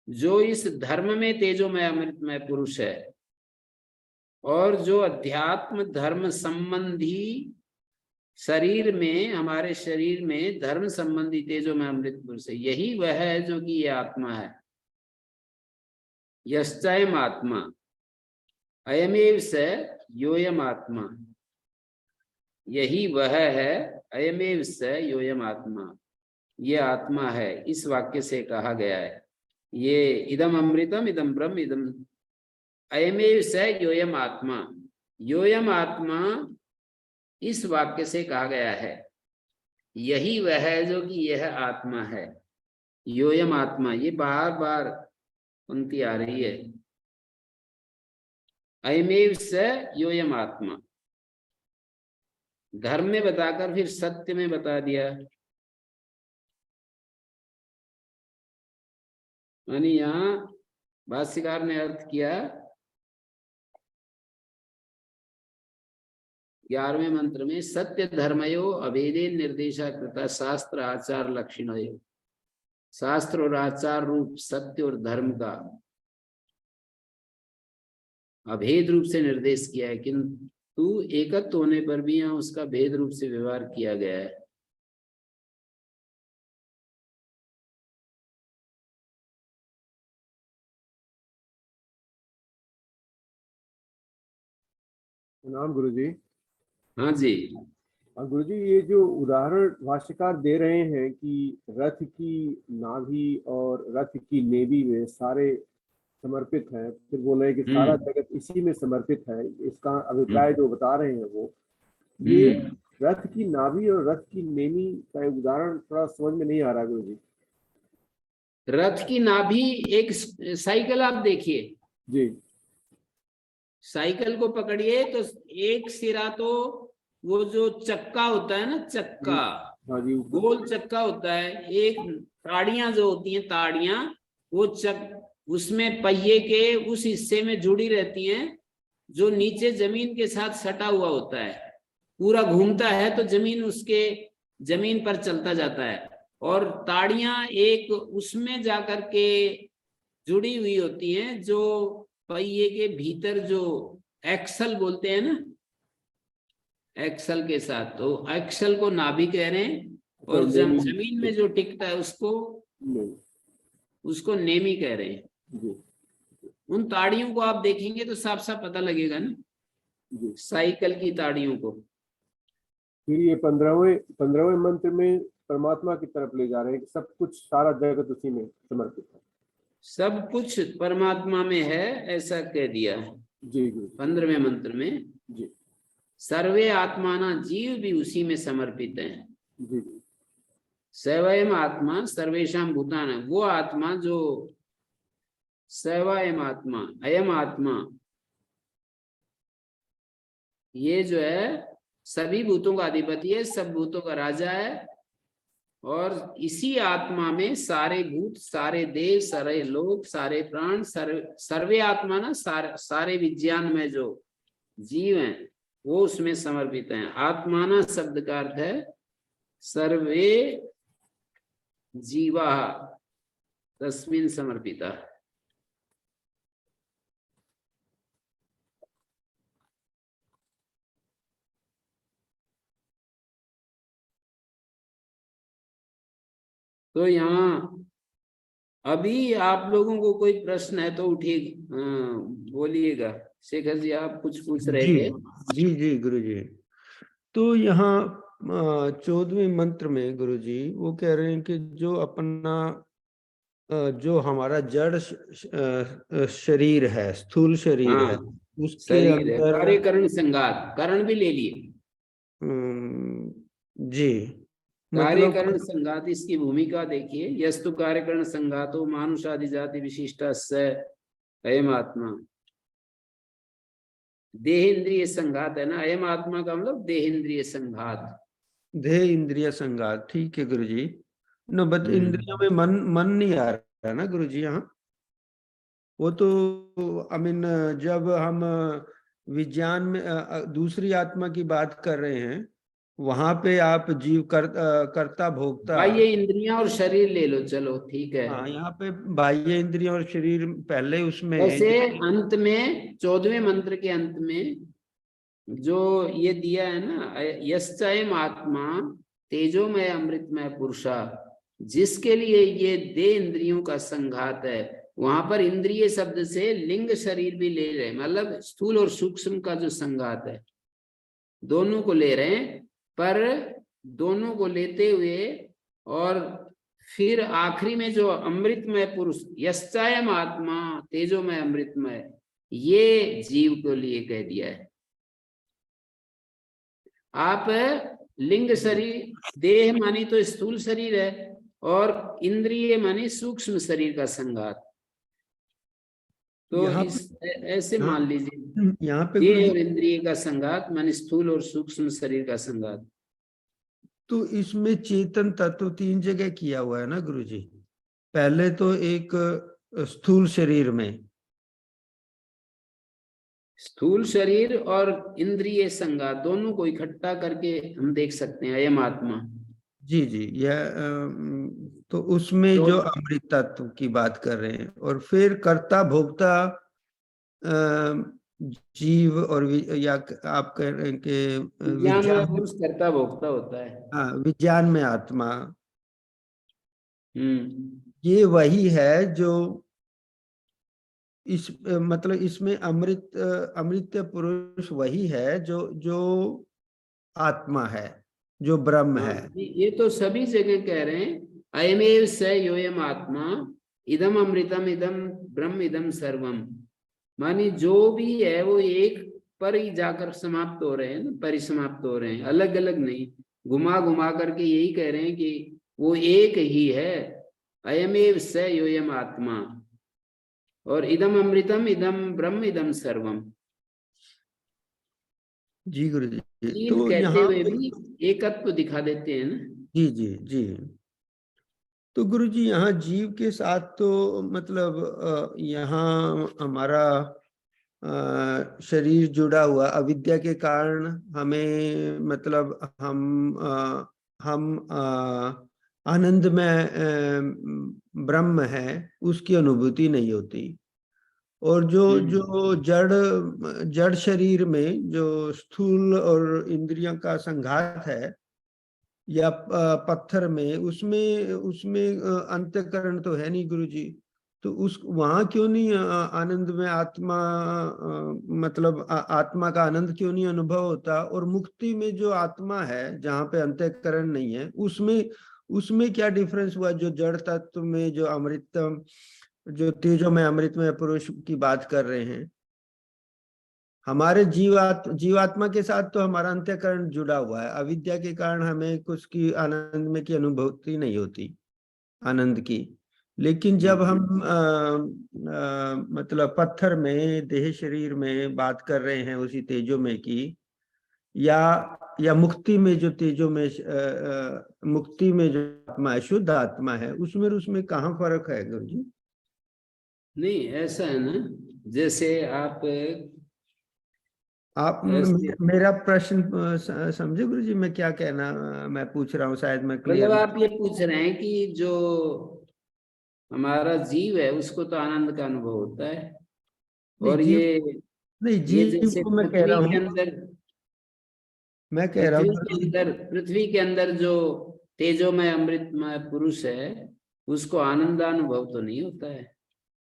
जो इस धर्म में तेजोमय अमृतमय पुरुष है और जो अध्यात्म धर्म संबंधी शरीर में, हमारे शरीर में धर्म संबंधी तेजोमय अमृत पुरुष है, यही वह है जो कि ये आत्मा है। यश्चायम आत्मा अयमेव स योयम आत्मा, यही वह है, अयमेव स योयम आत्मा, ये आत्मा है। इस वाक्य से कहा गया है ये इदम अमृतम इदम ब्रह्म इदम अयमेव स योयम आत्मा। योयम आत्मा इस वाक्य से कहा गया है, यही वह है जो कि यह आत्मा है। योयम आत्मा, ये बार बार पंक्ति आ रही है। अयमेव स योयम आत्मा, धर्म में बताकर फिर सत्य में बता दिया। यानी यहाँ भाष्यकार ने अर्थ किया 11वें मंत्र में सत्य धर्मयो अभेदे निर्देशा कृता शास्त्र आचार लक्षणयो। शास्त्र और आचार रूप सत्य और धर्म का अभेद रूप से निर्देश किया है, किंतु एकत्व होने पर भी यहाँ उसका भेद रूप से व्यवहार किया गया है। नाम गुरुजी। हाँ जी, गुरुजी, ये जो उदाहरण भाष्यकार दे रहे हैं कि रथ की नाभि और रथ की नेवी में सारे समर्पित हैं, फिर बोल रहे हैं कि सारा जगत इसी में समर्पित है, इसका अभिप्राय जो बता रहे हैं वो ये रथ की नाभि और रथ की नेमी का उदाहरण थोड़ा समझ में नहीं आ रहा गुरुजी। रथ की नाभि, एक साइकिल आप देखिए जी, साइकिल को पकड़िए तो एक सिरा तो वो जो चक्का होता है ना, चक्का, हाँ जी, गोल चक्का होता है। एक ताड़ियां जो होती हैं, ताड़ियां, वो उसमें पहिए के उस हिस्से में जुड़ी रहती हैं जो नीचे जमीन के साथ सटा हुआ होता है। पूरा घूमता है तो जमीन पर चलता जाता है, और ताड़ियां एक उसमें जाकर के जुड़ी हुई होती हैं जो पहिए के भीतर, जो एक्सल बोलते हैं ना, एक्सल के साथ, तो एक्सल को नाभि कह रहे हैं, और जमीन में जो टिकता है उसको नेमी कह रहे हैं। उन ताड़ियों को आप देखेंगे तो साफ साफ पता लगेगा ना, साइकिल की ताड़ियों को। फिर ये 15वें मंत्र में परमात्मा की तरफ ले जा रहे हैं कि सब कुछ, सारा जगत उसी में समर्पित है, सब कुछ परमात्मा में है, ऐसा कह दिया है जी। 15वें मंत्र में जी, सर्वे आत्माना, जीव भी उसी में समर्पित हैं। जी, सवयम आत्मा सर्वेषां भूताना, वो आत्मा जो सवयम आत्मा, अयम आत्मा, ये जो है सभी भूतों का अधिपति है, सब भूतों का राजा है, और इसी आत्मा में सारे भूत, सारे देव, सारे लोग, सारे प्राण, सर्वे आत्मा ना, सारे विज्ञान में जो जीव हैं वो उसमें समर्पित हैं। आत्माना शब्द का अर्थ है सर्वे जीवा तस्मिन् समर्पिता। तो यहाँ अभी आप लोगों को कोई प्रश्न है तो उठिए, बोलिएगा। शेखर जी, आप कुछ पूछ रहे थे? जी जी गुरुजी। तो यहाँ 14वें मंत्र में गुरुजी वो कह रहे हैं कि जो अपना जो हमारा जड़ शरीर है, स्थूल शरीर है, उसके शरीर है, अंदर कार्यकरण संघात, करण भी ले लिए जी, कार्यकरण संघात, इसकी भूमिका देखिए। यस्तु कार्यकरण संघातो मानुषादि जाति विशिष्टा स अयम आत्मा। देह इंद्रिय संघात है ना, अयम आत्मा का मतलब देह इंद्रिय संघात। देह इंद्रिय संघात, ठीक है गुरु जी। नो बट इंद्रियों में मन नहीं आ रहा ना गुरु जी यहाँ। वो तो आई मीन जब हम विज्ञान में दूसरी आत्मा की बात कर रहे हैं, वहां पे आप जीव कर्ता भोक्ता। बाह्य इंद्रियां और शरीर ले लो, चलो ठीक है। हाँ, यहाँ पे बाह्य इंद्रिय और शरीर पहले उसमें वैसे अंत में 14वें मंत्र के अंत में जो ये दिया है ना, यश्चयम आत्मा तेजोमय अमृतमय पुरुषा, जिसके लिए ये देह इंद्रियों का संघात है, वहां पर इंद्रिय शब्द से लिंग शरीर भी ले रहे हैं, मतलब स्थूल और सूक्ष्म का जो संघात है दोनों को ले रहे हैं। पर दोनों को लेते हुए और फिर आखिरी में जो अमृतमय पुरुष, यश्चायम आत्मा तेजोमय अमृतमय, ये जीव को लिए कह दिया है। आप लिंग शरीर, देह मानी तो स्थूल शरीर है, और इंद्रिय मानी सूक्ष्म शरीर का संघात। तो ऐसे मान लीजिए, यहाँ पे देह और इंद्रिय का संघात मानी स्थूल और सूक्ष्म शरीर का संघात। तो इसमें चेतन तत्व 3 जगह किया हुआ है ना गुरु जी। पहले तो एक स्थूल शरीर में, स्थूल शरीर और इंद्रिय संघात दोनों को इकट्ठा करके हम देख सकते हैं अयम आत्मा। जी जी, यह तो उसमें तो जो अमृत तत्व की बात कर रहे हैं, और फिर कर्ता भोक्ता जीव और या आप कह रहे हैं कि विज्ञान में विज्ञान, पुरुष कर्ता भोक्ता होता है। हाँ विज्ञान में आत्मा, हम्म, ये वही है जो इस मतलब इसमें अमृत पुरुष वही है जो जो आत्मा है, जो ब्रह्म हाँ, है। ये तो सभी जगह कह रहे हैं, अयमेव स योयम आत्मा इदम अमृतम इदम ब्रह्म इदम सर्वम। मानी जो भी है वो एक पर ही जाकर समाप्त हो रहे हैं ना, परिसमाप्त हो रहे हैं, अलग अलग नहीं, घुमा घुमा करके यही कह रहे हैं कि वो एक ही है। अयमेव स योयम आत्मा, और इदम अमृतम इदम ब्रह्म इदम सर्वम। जी गुरु जी। तीन तो कहते यहाँ हुए पे, भी एकत्व दिखा देते हैं ना। जी जी जी, तो गुरु जी यहाँ जीव के साथ तो मतलब यहाँ हमारा शरीर जुड़ा हुआ अविद्या के कारण हमें, मतलब हम आनंद में ब्रह्म है उसकी अनुभूति नहीं होती। और जो जो जड़ शरीर में जो स्थूल और इंद्रियों का संघात है, या पत्थर में, उसमें उसमें अंतःकरण तो है नहीं गुरु जी। तो उस वहां क्यों नहीं आनंद में आत्मा मतलब आत्मा का आनंद क्यों नहीं अनुभव होता? और मुक्ति में जो आत्मा है जहाँ पे अंतःकरण नहीं है, उसमें उसमें क्या डिफरेंस हुआ? जो जड़ तत्व में जो अमृतम, जो तेजो में अमृत में पुरुष की बात कर रहे हैं, हमारे जीवात्मा के साथ तो हमारा अंतःकरण जुड़ा हुआ है, अविद्या के कारण हमें कुछ की आनंद में की अनुभूति नहीं होती, आनंद की। लेकिन जब हम मतलब पत्थर में, देह शरीर में बात कर रहे हैं उसी तेजो में की, या मुक्ति में जो तेजो में मुक्ति में जो आत्मा है, शुद्ध आत्मा है, उसमें उसमें कहाँ फर्क है गुरु जी? नहीं, ऐसा है ना, जैसे आप मेरा प्रश्न समझे गुरु जी? मैं क्या कहना मैं पूछ रहा हूँ, शायद मैं मतलब क्लियर। आप ये पूछ रहे हैं कि जो हमारा जीव है उसको तो आनंद का अनुभव होता है, नहीं और जीव, ये नहीं जीव जैसे को मैं कह रहा हूँ, मैं कह रहा हूँ पृथ्वी के अंदर जो तेजोमय अमृतमय पुरुष है उसको आनंदानुभव तो नहीं होता है।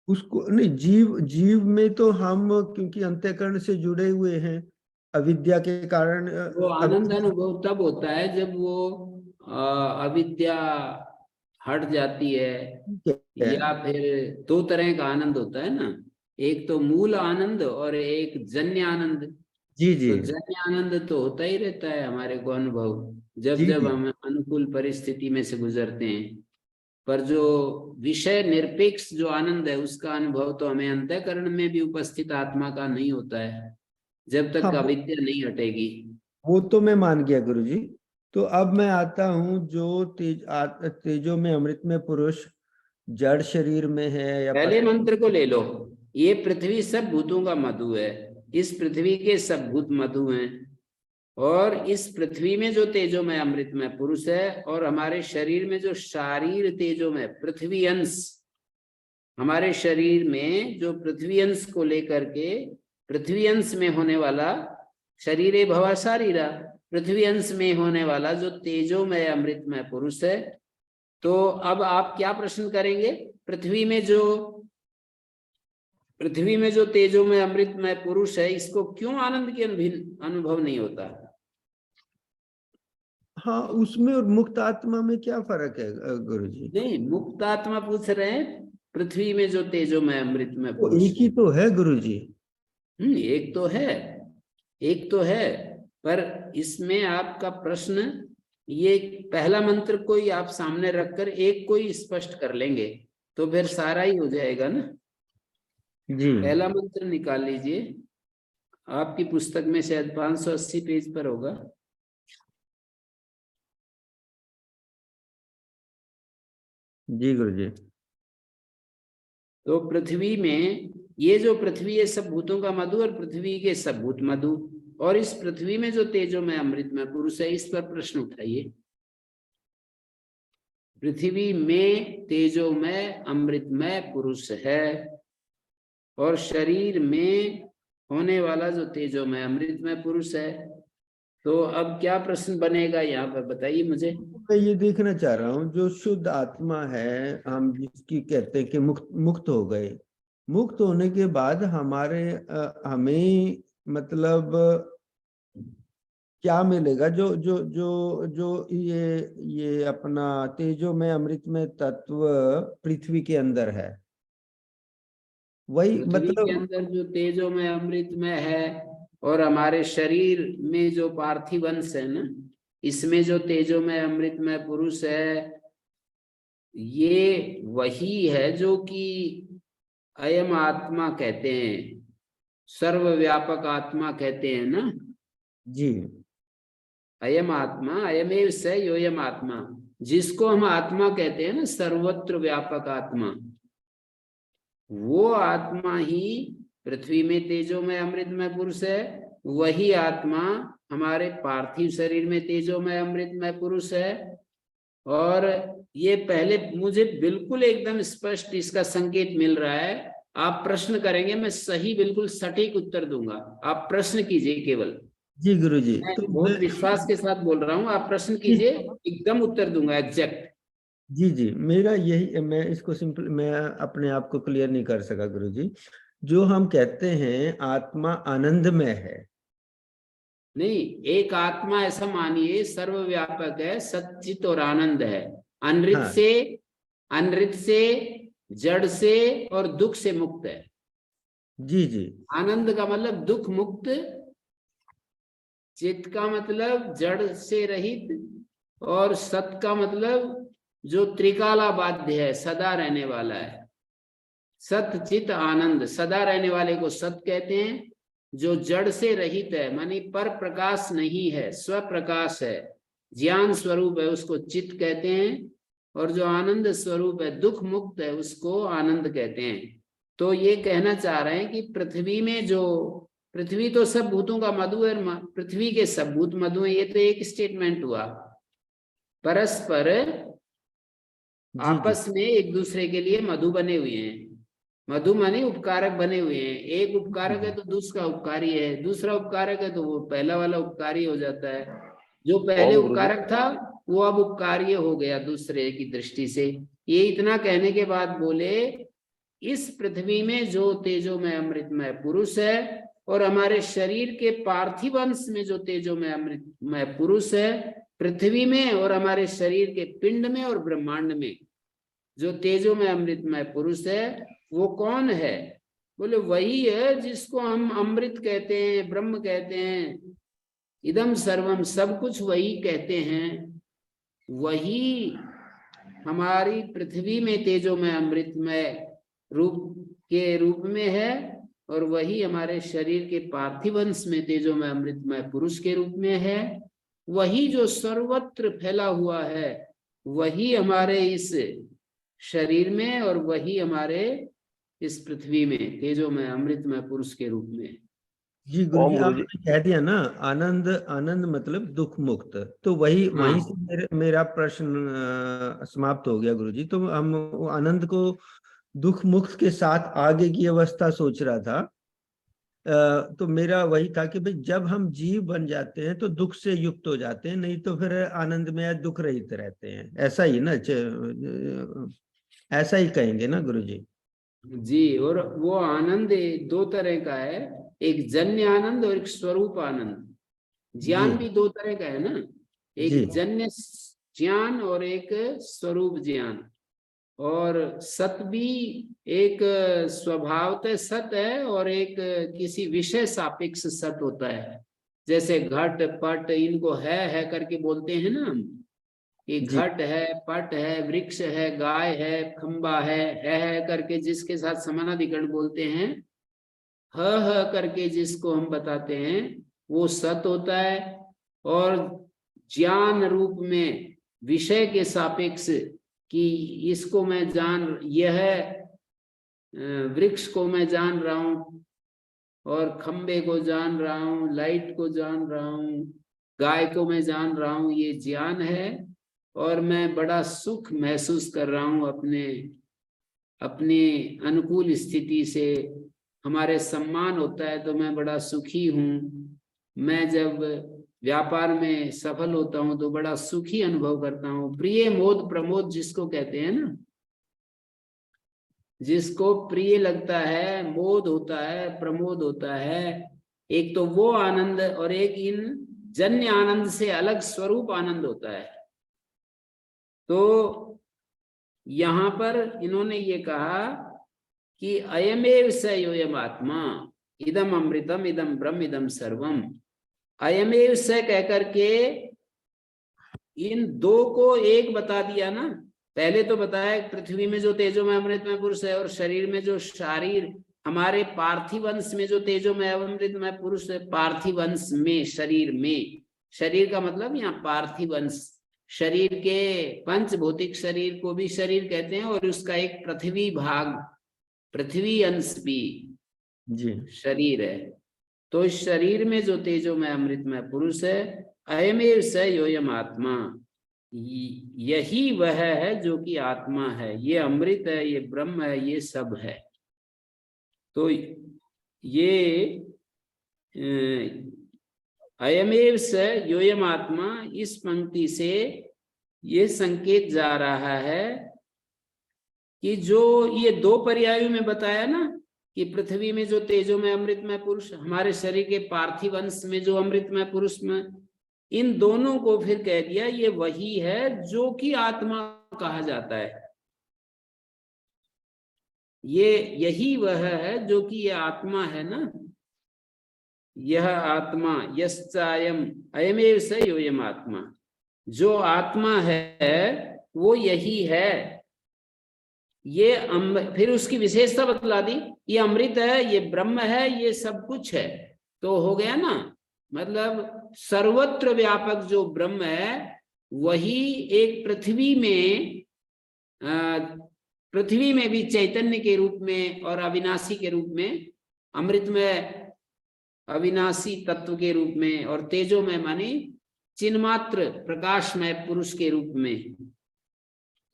उसको नहीं, जीव में तो हम क्योंकि अंतःकरण से जुड़े हुए हैं अविद्या के कारण, वो आनंद अनुभव तब होता है जब वो अविद्या हट जाती है, या फिर दो तरह का आनंद होता है ना, एक तो मूल आनंद और एक जन्य आनंद। जी जी तो जन्य आनंद तो होता ही रहता है हमारे को अनुभव, जब जी जब जी हम अनुकूल परिस्थिति में से गुजरते हैं। पर जो विषय निरपेक्ष जो आनंद है उसका अनुभव तो हमें अंतःकरण में भी उपस्थित आत्मा का नहीं होता है। जब तक हाँ, अविद्या नहीं हटेगी। वो तो मैं मान गया गुरुजी। तो अब मैं आता हूँ जो तेजो में अमृत में पुरुष जड़ शरीर में है या पहले मंत्र को ले लो। ये पृथ्वी सब भूतों का मधु है, इस पृथ्वी के सब भूत मधु हैं, और इस पृथ्वी में जो तेजोमय अमृतमय पुरुष है, और हमारे शरीर में जो शारीर तेजोमय पृथ्वी अंश, हमारे शरीर में जो पृथ्वी अंश को लेकर के, पृथ्वी अंश में होने वाला शरीरे भवा शारीरा, पृथ्वी अंश में होने वाला जो तेजोमय अमृतमय पुरुष है। तो अब आप क्या प्रश्न करेंगे? पृथ्वी में जो तेजोमय अमृतमय पुरुष है, इसको क्यों आनंद की अनुभव नहीं होता? हाँ, उसमें और मुक्त आत्मा में क्या फर्क है गुरुजी? नहीं, मुक्त आत्मा पूछ रहे हैं, पृथ्वी में जो तेजोमय अमृतमय वो पुरुष एक ही तो है गुरुजी। एक तो है, पर इसमें आपका प्रश्न, ये पहला मंत्र कोई आप सामने रखकर एक कोई स्पष्ट कर लेंगे तो फिर सारा ही हो जाएगा ना। जी पहला मंत्र निकाल लीजिए, आपकी पुस्तक में शायद 580 पेज पर होगा। जी गुरुजी। तो पृथ्वी में, ये जो पृथ्वी है सब भूतों का मधु, और पृथ्वी के सब भूत मधु, और इस पृथ्वी में जो तेजोमय अमृतमय पुरुष है, इस पर प्रश्न उठाइए। पृथ्वी में तेजोमय अमृतमय पुरुष है, और शरीर में होने वाला जो तेजोमय अमृतमय पुरुष है। तो अब क्या प्रश्न बनेगा यहाँ पर, बताइए मुझे। मैं ये देखना चाह रहा हूँ, जो शुद्ध आत्मा है, हम जिसकी कहते हैं कि मुक्त हो गए, मुक्त होने के बाद हमें मतलब क्या मिलेगा? जो जो जो जो ये अपना तेजो में अमृत में तत्व पृथ्वी के अंदर है, वही पृथ्वी के मतलब। अंदर जो तेजोमय अमृतमय है, और हमारे शरीर में जो पार्थिव अंश है ना, इसमें जो तेजोमय अमृतमय पुरुष है, ये वही है जो कि अयम आत्मा कहते हैं, सर्वव्यापक आत्मा कहते हैं ना। जी अयम आत्मा, अयमेव स योयम आत्मा, जिसको हम आत्मा कहते हैं ना, सर्वत्र व्यापक आत्मा, वो आत्मा ही पृथ्वी में तेजोमय अमृतमय पुरुष है। वही आत्मा हमारे पार्थिव शरीर में तेजोमय अमृतमय पुरुष है। और ये पहले मुझे बिल्कुल एकदम स्पष्ट इसका संकेत मिल रहा है। आप प्रश्न करेंगे, मैं सही बिल्कुल सटीक उत्तर दूंगा। आप प्रश्न कीजिए केवल, जी गुरुजी। मैं तो बहुत विश्वास के साथ बोल रहा हूँ। आप प्रश्न कीजिए, एकदम उत्तर दूंगा एग्जैक्ट। जी जी, मेरा यही, मैं इसको सिंपल, मैं अपने आप को क्लियर नहीं कर सका गुरुजी। जो हम कहते हैं आत्मा आनंद में है, नहीं, एक आत्मा ऐसा मानिए सर्वव्यापक है, सच्चित और आनंद है। हाँ अनृत से, जड़ से और दुख से मुक्त है। जी जी आनंद का मतलब दुख मुक्त, चित्त का मतलब जड़ से रहित, और सत का मतलब जो त्रिकाला बाध्य है, सदा रहने वाला है। सत चित आनंद, सदा रहने वाले को सत कहते हैं। जो जड़ से रहित है, मानी पर प्रकाश नहीं है, स्व प्रकाश है, ज्ञान स्वरूप है, उसको चित कहते हैं। और जो आनंद स्वरूप है, दुख मुक्त है, उसको आनंद कहते हैं। तो ये कहना चाह रहे हैं कि पृथ्वी में जो, पृथ्वी तो सब भूतों का मधु है, पृथ्वी के सब भूत मधु है, ये तो एक स्टेटमेंट हुआ। परस्पर जी आपस में एक दूसरे के लिए मधु बने हुए हैं। मधु माने उपकारक बने हुए हैं। एक उपकारक है तो दूसरा उपकारी है, दूसरा उपकारक है तो वो पहला वाला उपकारी हो जाता है। जो पहले उपकारक था वो अब उपकार्य हो गया दूसरे की दृष्टि से। ये इतना कहने के बाद बोले, इस पृथ्वी में जो तेजोमय अमृतमय पुरुष है, और हमारे शरीर के पार्थिव अंश में जो तेजोमय अमृतमय पुरुष है, पृथ्वी में और हमारे शरीर के पिंड में और ब्रह्मांड में जो तेजोमय अमृतमय पुरुष है, वो कौन है? बोले वही है जिसको हम अमृत कहते हैं, ब्रह्म कहते हैं, इदम सर्वम, सब कुछ वही कहते हैं। वही हमारी पृथ्वी में तेजोमय अमृतमय रूप के रूप में है, और वही हमारे शरीर के पार्थिव अंश में तेजोमय अमृतमय पुरुष के रूप में है। वही जो सर्वत्र फैला हुआ है वही हमारे इस शरीर में और वही हमारे इस पृथ्वी में तेजोमय अमृतमय पुरुष के रूप में। जी गुरुजी, आपने कह दिया ना आनंद, आनंद मतलब दुख मुक्त, तो वही वहीं से मेरा प्रश्न समाप्त हो गया गुरुजी। तो हम वो आनंद को दुख मुक्त के साथ आगे की अवस्था सोच रहा था। तो मेरा वही था कि भाई जब हम जीव बन जाते हैं तो दुख से युक्त हो जाते हैं, नहीं तो फिर आनंद में या दुख रहित रहते हैं, ऐसा ही ना, ऐसा ही कहेंगे ना गुरुजी? जी, और वो आनंद दो तरह का है, एक जन्य आनंद और एक स्वरूप आनंद। ज्ञान भी दो तरह का है ना, एक जन्य ज्ञान और एक स्वरूप ज्ञान। और सत भी एक स्वभावतः सत है और एक किसी विषय सापेक्ष सत होता है। जैसे घट पट इनको है करके बोलते हैं ना हम, कि घट है, पट है, वृक्ष है, गाय है, खंबा है करके जिसके साथ समानाधिकरण बोलते हैं, ह करके जिसको हम बताते हैं वो सत होता है। और ज्ञान रूप में विषय के सापेक्ष कि इसको मैं यह वृक्ष को मैं जान रहा हूं और खंबे को जान रहा हूं, लाइट को जान रहा हूं, गाय को मैं जान रहा हूं, ये ज्ञान है। और मैं बड़ा सुख महसूस कर रहा हूं अपने अनुकूल स्थिति से, हमारे सम्मान होता है तो मैं बड़ा सुखी हूं। मैं जब व्यापार में सफल होता हूं तो बड़ा सुखी अनुभव करता हूं। प्रिय मोद प्रमोद जिसको कहते हैं ना, जिसको प्रिय लगता है, मोद होता है, प्रमोद होता है, एक तो वो आनंद और एक इन जन्य आनंद से अलग स्वरूप आनंद होता है। तो यहां पर इन्होंने ये कहा कि अयमेव स योयम आत्मा इदम अमृतम इदम ब्रह्म इदम सर्वम। अयमेव स कहकर के इन दो को एक बता दिया ना। पहले तो बताया पृथ्वी में जो तेजोमय अमृतमय पुरुष है और शरीर में जो शारीर हमारे पार्थिव अंश में जो तेजोमय अमृतमय पुरुष है, पार्थिव अंश में, शरीर में, शरीर का मतलब यहाँ पार्थिव अंश, शरीर के पंच भौतिक शरीर को भी शरीर कहते हैं और उसका एक पृथ्वी भाग, पृथ्वी अंश भी शरीर है। तो इस शरीर में जो तेजोमय अमृतमय पुरुष है, अयमेव स योयम आत्मा, यही वह है जो कि आत्मा है, ये अमृत है, ये ब्रह्म है, ये सब है। तो ये अयमेव स योयम आत्मा, इस पंक्ति से ये संकेत जा रहा है कि जो ये दो पर्यायों में बताया ना कि पृथ्वी में जो तेजोमय अमृतमय पुरुष, हमारे शरीर के पार्थिव अंश में जो अमृतमय पुरुष में, इन दोनों को फिर कह दिया ये वही है जो कि आत्मा कहा जाता है। ये यही वह है जो कि ये आत्मा है ना, यह आत्मा यश्चायम अयमेव स योयम आत्मा, जो आत्मा है वो यही है। ये फिर उसकी विशेषता बतला दी, ये अमृत है, ये ब्रह्म है, ये सब कुछ है। तो हो गया ना, मतलब सर्वत्र व्यापक जो ब्रह्म है वही एक पृथ्वी में भी चैतन्य के रूप में और अविनाशी के रूप में, अमृतमय अविनाशी तत्व के रूप में, और तेजोमय माने चिन्मात्र प्रकाशमय पुरुष के रूप में,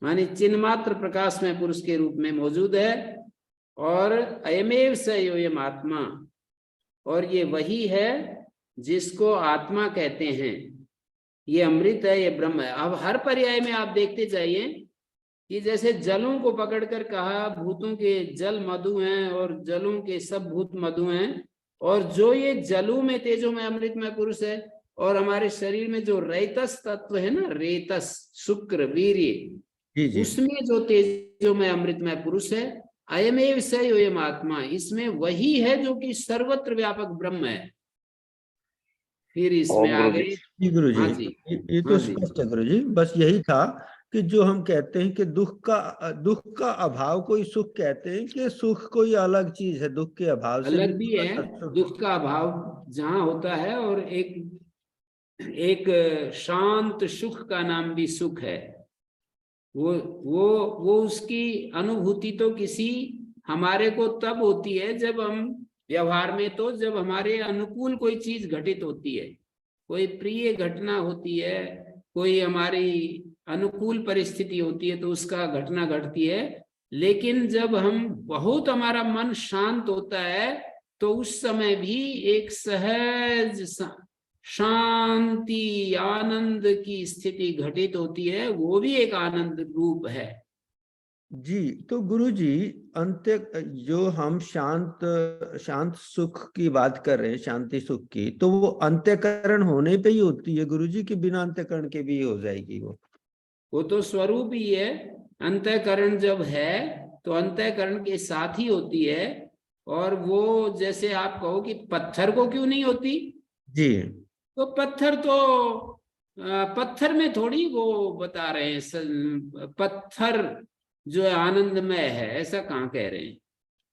माने चिन्मात्र प्रकाशमय पुरुष के रूप में मौजूद है। और अयमेव स योयम आत्मा, और ये वही है जिसको आत्मा कहते हैं, ये अमृत है, ये ब्रह्म है। अब हर पर्याय में आप देखते जाइए कि जैसे जलों को पकड़कर कहा भूतों के जल मधु हैं और जलों के सब भूत मधु हैं, और जो ये जलों में तेजोमय अमृतमय पुरुष है, और हमारे शरीर में जो रेतस तत्व है ना, रेतस शुक्र वीर्य, उसमें जो तेजोमय अमृतमय पुरुष है, अयमेव स योयम आत्मा, इसमें वही है जो कि सर्वत्र व्यापक ब्रह्म है। फिर इसमें आ गए गुरु जी, ये तो स्पष्ट है गुरु जी, बस यही था कि जो हम कहते हैं कि दुख का अभाव को ही सुख कहते हैं, कि सुख कोई अलग चीज है, दुख के अभाव से अलग भी है, सुख। दुख का अभाव जहाँ होता है, और एक शांत सुख का नाम भी सुख है। वो उसकी अनुभूति तो किसी हमारे को तब होती है जब हम व्यवहार में, तो जब हमारे अनुकूल कोई चीज घटित होती है, कोई प्रिय घटना होती है, कोई हमारी अनुकूल परिस्थिति होती है, तो उसका घटना घटती है। लेकिन जब हम बहुत हमारा मन शांत होता है, तो उस समय भी एक सहज शांति आनंद की स्थिति घटित होती है, वो भी एक आनंद रूप है। जी, तो गुरु जी अंत्य जो हम शांत सुख की बात कर रहे हैं, शांति सुख की, तो वो अंत्यकरण होने पे ही होती है गुरु जी, कि बिना अंत्यकरण के भी हो जाएगी वो तो स्वरूप ही है। अंतःकरण जब है तो अंतःकरण के साथ ही होती है। और वो जैसे आप कहो कि पत्थर को क्यों नहीं होती, जी। तो पत्थर में थोड़ी वो बता रहे हैं पत्थर जो है आनंदमय है, ऐसा कहाँ कह रहे हैं।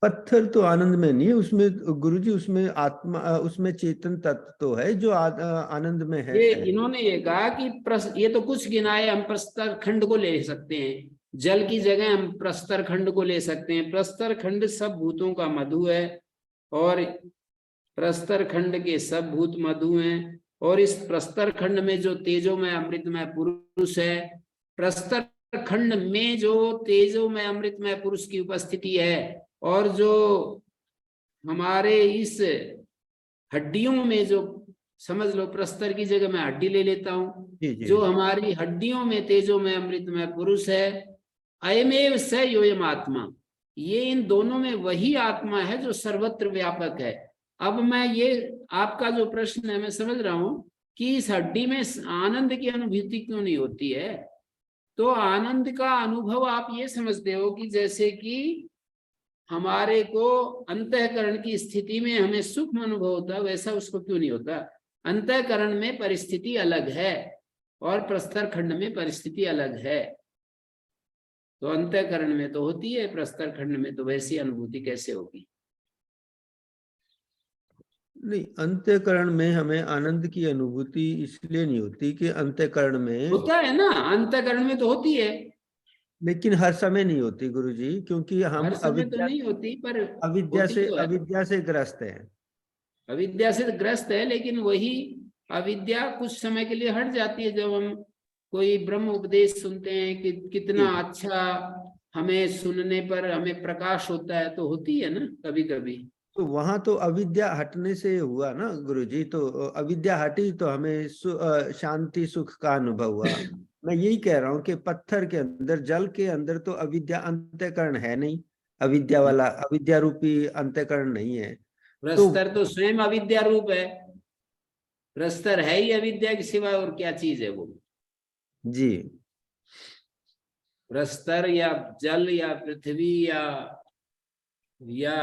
पत्थर तो आनंद में नहीं है, उसमें गुरु जी उसमें आत्मा, उसमें चेतन तत्व तो है जो आनंद में है। ये इन्होंने ये कहा कि ये तो कुछ गिनाए, हम प्रस्तर खंड को ले सकते हैं, जल की जगह हम प्रस्तर खंड को ले सकते हैं। प्रस्तर खंड सब भूतों का मधु है, और प्रस्तर खंड के सब भूत मधु हैं। और इस प्रस्तर खंड में जो तेजोमय अमृतमय पुरुष है, प्रस्तर खंड में जो तेजोमय अमृतमय पुरुष की उपस्थिति है, और जो हमारे इस हड्डियों में जो, समझ लो प्रस्तर की जगह मैं हड्डी ले लेता हूँ, जो हमारी हड्डियों में तेजोमय अमृतमय पुरुष है, अयमेव स योयम आत्मा, ये इन दोनों में वही आत्मा है जो सर्वत्र व्यापक है। अब मैं ये आपका जो प्रश्न है मैं समझ रहा हूं कि इस हड्डी में आनंद की अनुभूति क्यों नहीं होती है। तो आनंद का अनुभव आप ये समझते हो कि जैसे कि हमारे को अंतःकरण की स्थिति में हमें सुख अनुभव होता है, वैसा उसको क्यों नहीं होता। अंतःकरण में परिस्थिति अलग है और प्रस्तर खंड में परिस्थिति अलग है। तो अंतःकरण में तो होती है, प्रस्तर खंड में तो वैसी अनुभूति कैसे होगी। नहीं, अंत्यकरण में हमें आनंद की अनुभूति इसलिए नहीं होती कि अंत्यकरण में होता है ना, अंतःकरण में तो होती है, लेकिन हर समय नहीं होती गुरुजी, क्योंकि हम हर समय तो नहीं होती, पर होती तो है। अविद्या से ग्रस्त है। अविद्या से ग्रस्त है, लेकिन वही अविद्या कुछ समय के लिए हट जाती है जब हम कोई ब्रह्म उपदेश सुनते हैं कि कितना अच्छा, हमें सुनने पर हमें प्रकाश होता है, तो होती है ना कभी कभी। तो वहां तो अविद्या हटने से हुआ ना गुरुजी, तो अविद्या हटी तो हमें शांति सुख का अनुभव हुआ। मैं यही कह रहा हूँ कि पत्थर के अंदर, जल के अंदर तो अविद्या अंतःकरण है नहीं, अविद्या वाला अविद्या रूपी अंतःकरण नहीं है। प्रस्तर तो स्वयं अविद्या रूप है, प्रस्तर है ही अविद्या के सिवा, और क्या चीज है वो। जी, प्रस्तर या जल या पृथ्वी या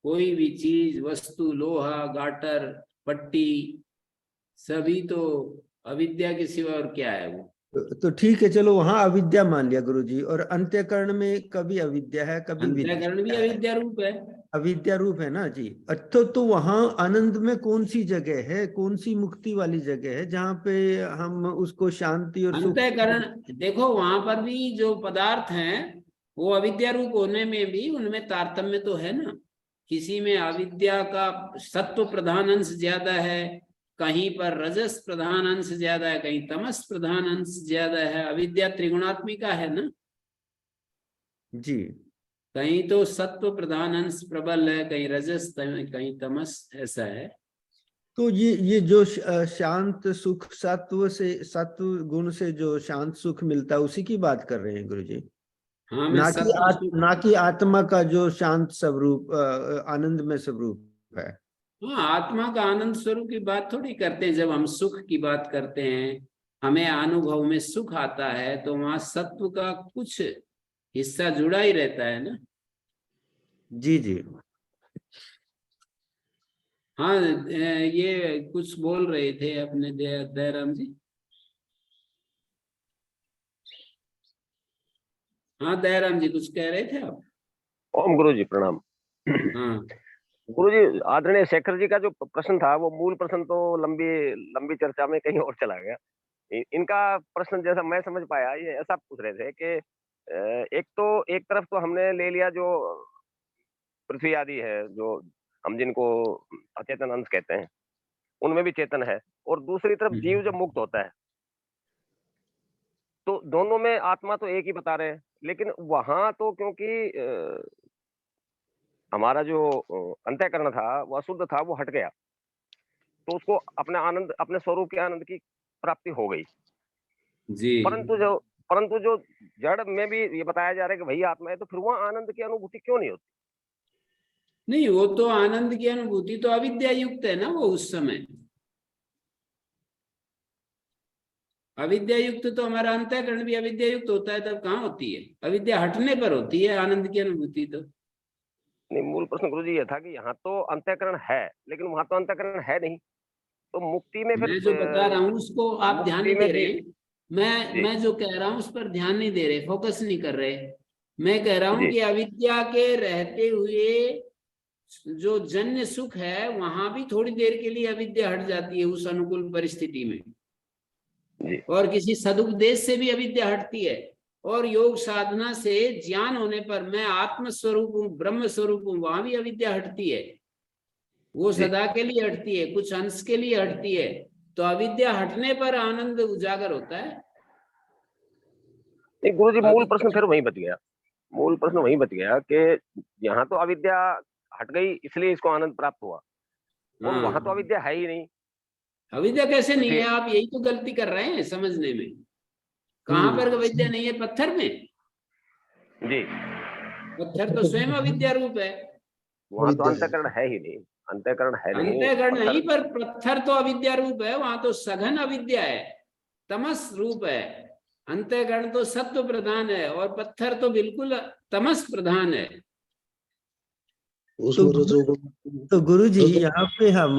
कोई भी चीज, वस्तु, लोहा, गाटर, पट्टी, सभी तो अविद्या के सिवा और क्या है वो। तो ठीक है, चलो वहां अविद्या मान लिया गुरुजी, और अंत्यकरण में कभी अविद्या है, कभी अंतःकरण भी विद्या है, अविद्या रूप है। अविद्या रूप है ना जी। तो वहां आनंद में कौन सी जगह है, कौन सी मुक्ति वाली जगह है जहाँ पे हम उसको शांति और सुख। अंतःकरण देखो, वहां पर भी जो पदार्थ हैं वो अविद्या रूप होने में भी उनमें तारतम्य तो है ना। किसी में अविद्या का सत्व प्रधान अंश ज्यादा है, कहीं पर रजस प्रधान अंश ज्यादा है, कहीं तमस प्रधान अंश ज्यादा है। अविद्या त्रिगुणात्मिका है ना। जी, कहीं तो सत्व प्रधान अंश प्रबल है, कहीं रजस, कहीं तमस, ऐसा है। तो ये जो शांत सुख सत्व से, सत्व गुण से जो शांत सुख मिलता है उसी की बात कर रहे हैं गुरुजी, हाँ, मैं सत्व सुख, ना कि आत्मा का जो शांत स्वरूप आनंद में स्वरूप है। हाँ, आत्मा का आनंद स्वरूप की बात थोड़ी करते हैं। जब हम सुख की बात करते हैं, हमें अनुभव में सुख आता है, तो वहां सत्व का कुछ हिस्सा जुड़ा ही रहता है ना। जी जी। हाँ, ये कुछ बोल रहे थे अपने दयाराम जी। हाँ दयाराम जी कुछ कह रहे थे आप? ओम गुरु जी प्रणाम। हाँ गुरु जी, आदरणीय शेखर जी का जो प्रश्न था वो मूल प्रश्न तो लंबी लंबी चर्चा में कहीं और चला गया। इनका प्रश्न जैसा मैं समझ पाया, ये ऐसा पूछ रहे थे कि एक तरफ तो हमने ले लिया जो पृथ्वी आदि है, जो हम जिनको अचेतन अंश कहते हैं, उनमें भी चेतन है, और दूसरी तरफ जीव जब मुक्त होता है तो दोनों में आत्मा तो एक ही बता रहे हैं, लेकिन वहां तो क्योंकि हमारा जो अंतःकरण था वो अशुद्ध था, वो हट गया, तो उसको अपने आनंद, अपने स्वरूप के आनंद की प्राप्ति हो गई। जी। परंतु जो जड़ में भी ये बताया जा रहा है कि वही आत्मा है, तो फिर वहां आनंद की अनुभूति क्यों नहीं होती? नहीं, वो तो आनंद की अनुभूति तो अविद्या युक्त है ना, वो उस समय अविद्या युक्त, तो हमारा अंतःकरण भी अविद्या युक्त होता है, तब कहाँ होती है? अविद्या हटने पर होती है आनंद की अनुभूति। तो नहीं, मूल प्रश्न गुरु जी ये था कि यहाँ तो अंतःकरण है, लेकिन वहां तो अंतःकरण है नहीं, तो मुक्ति में फिर मैं जो बता रहा हूँ उसको आप ध्यान नहीं दे रहे। मैं जो कह रहा हूँ उस पर ध्यान नहीं दे रहे, फोकस नहीं कर रहे। मैं कह रहा हूँ कि अविद्या के रहते हुए जो जन्य सुख है वहां भी थोड़ी देर के लिए अविद्या हट जाती है उस अनुकूल परिस्थिति में, और किसी सदुपदेश से भी अविद्या हटती है, और योग साधना से ज्ञान होने पर मैं आत्म स्वरूप हूँ, ब्रह्म स्वरूप हूँ, वहां भी अविद्या हटती है। वो सदा के लिए हटती है, कुछ अंश के लिए हटती है, तो अविद्या हटने पर आनंद उजागर होता है। नहीं गुरु जी, मूल प्रश्न फिर वहीं बच गया। मूल प्रश्न वहीं बच गया कि यहाँ तो अविद्या हट गई इसलिए इसको आनंद प्राप्त हुआ, और वहां तो अविद्या है ही नहीं। अविद्या कैसे नहीं है? आप यही तो गलती कर रहे हैं समझने में। कहाँ पर अविद्या नहीं है? पत्थर में जी, पत्थर तो स्वयं अविद्या रूप है। वहां तो अंतःकरण है ही नहीं, अंतःकरण है नहीं, अंतःकरण नहीं, पर पत्थर तो अविद्या रूप है, वहां तो सघन अविद्या है, तमस रूप है। अंतःकरण तो सत्व प्रधान है और पत्थर तो बिल्कुल तमस प्रधान है। तो गुरु जी यहाँ पे हम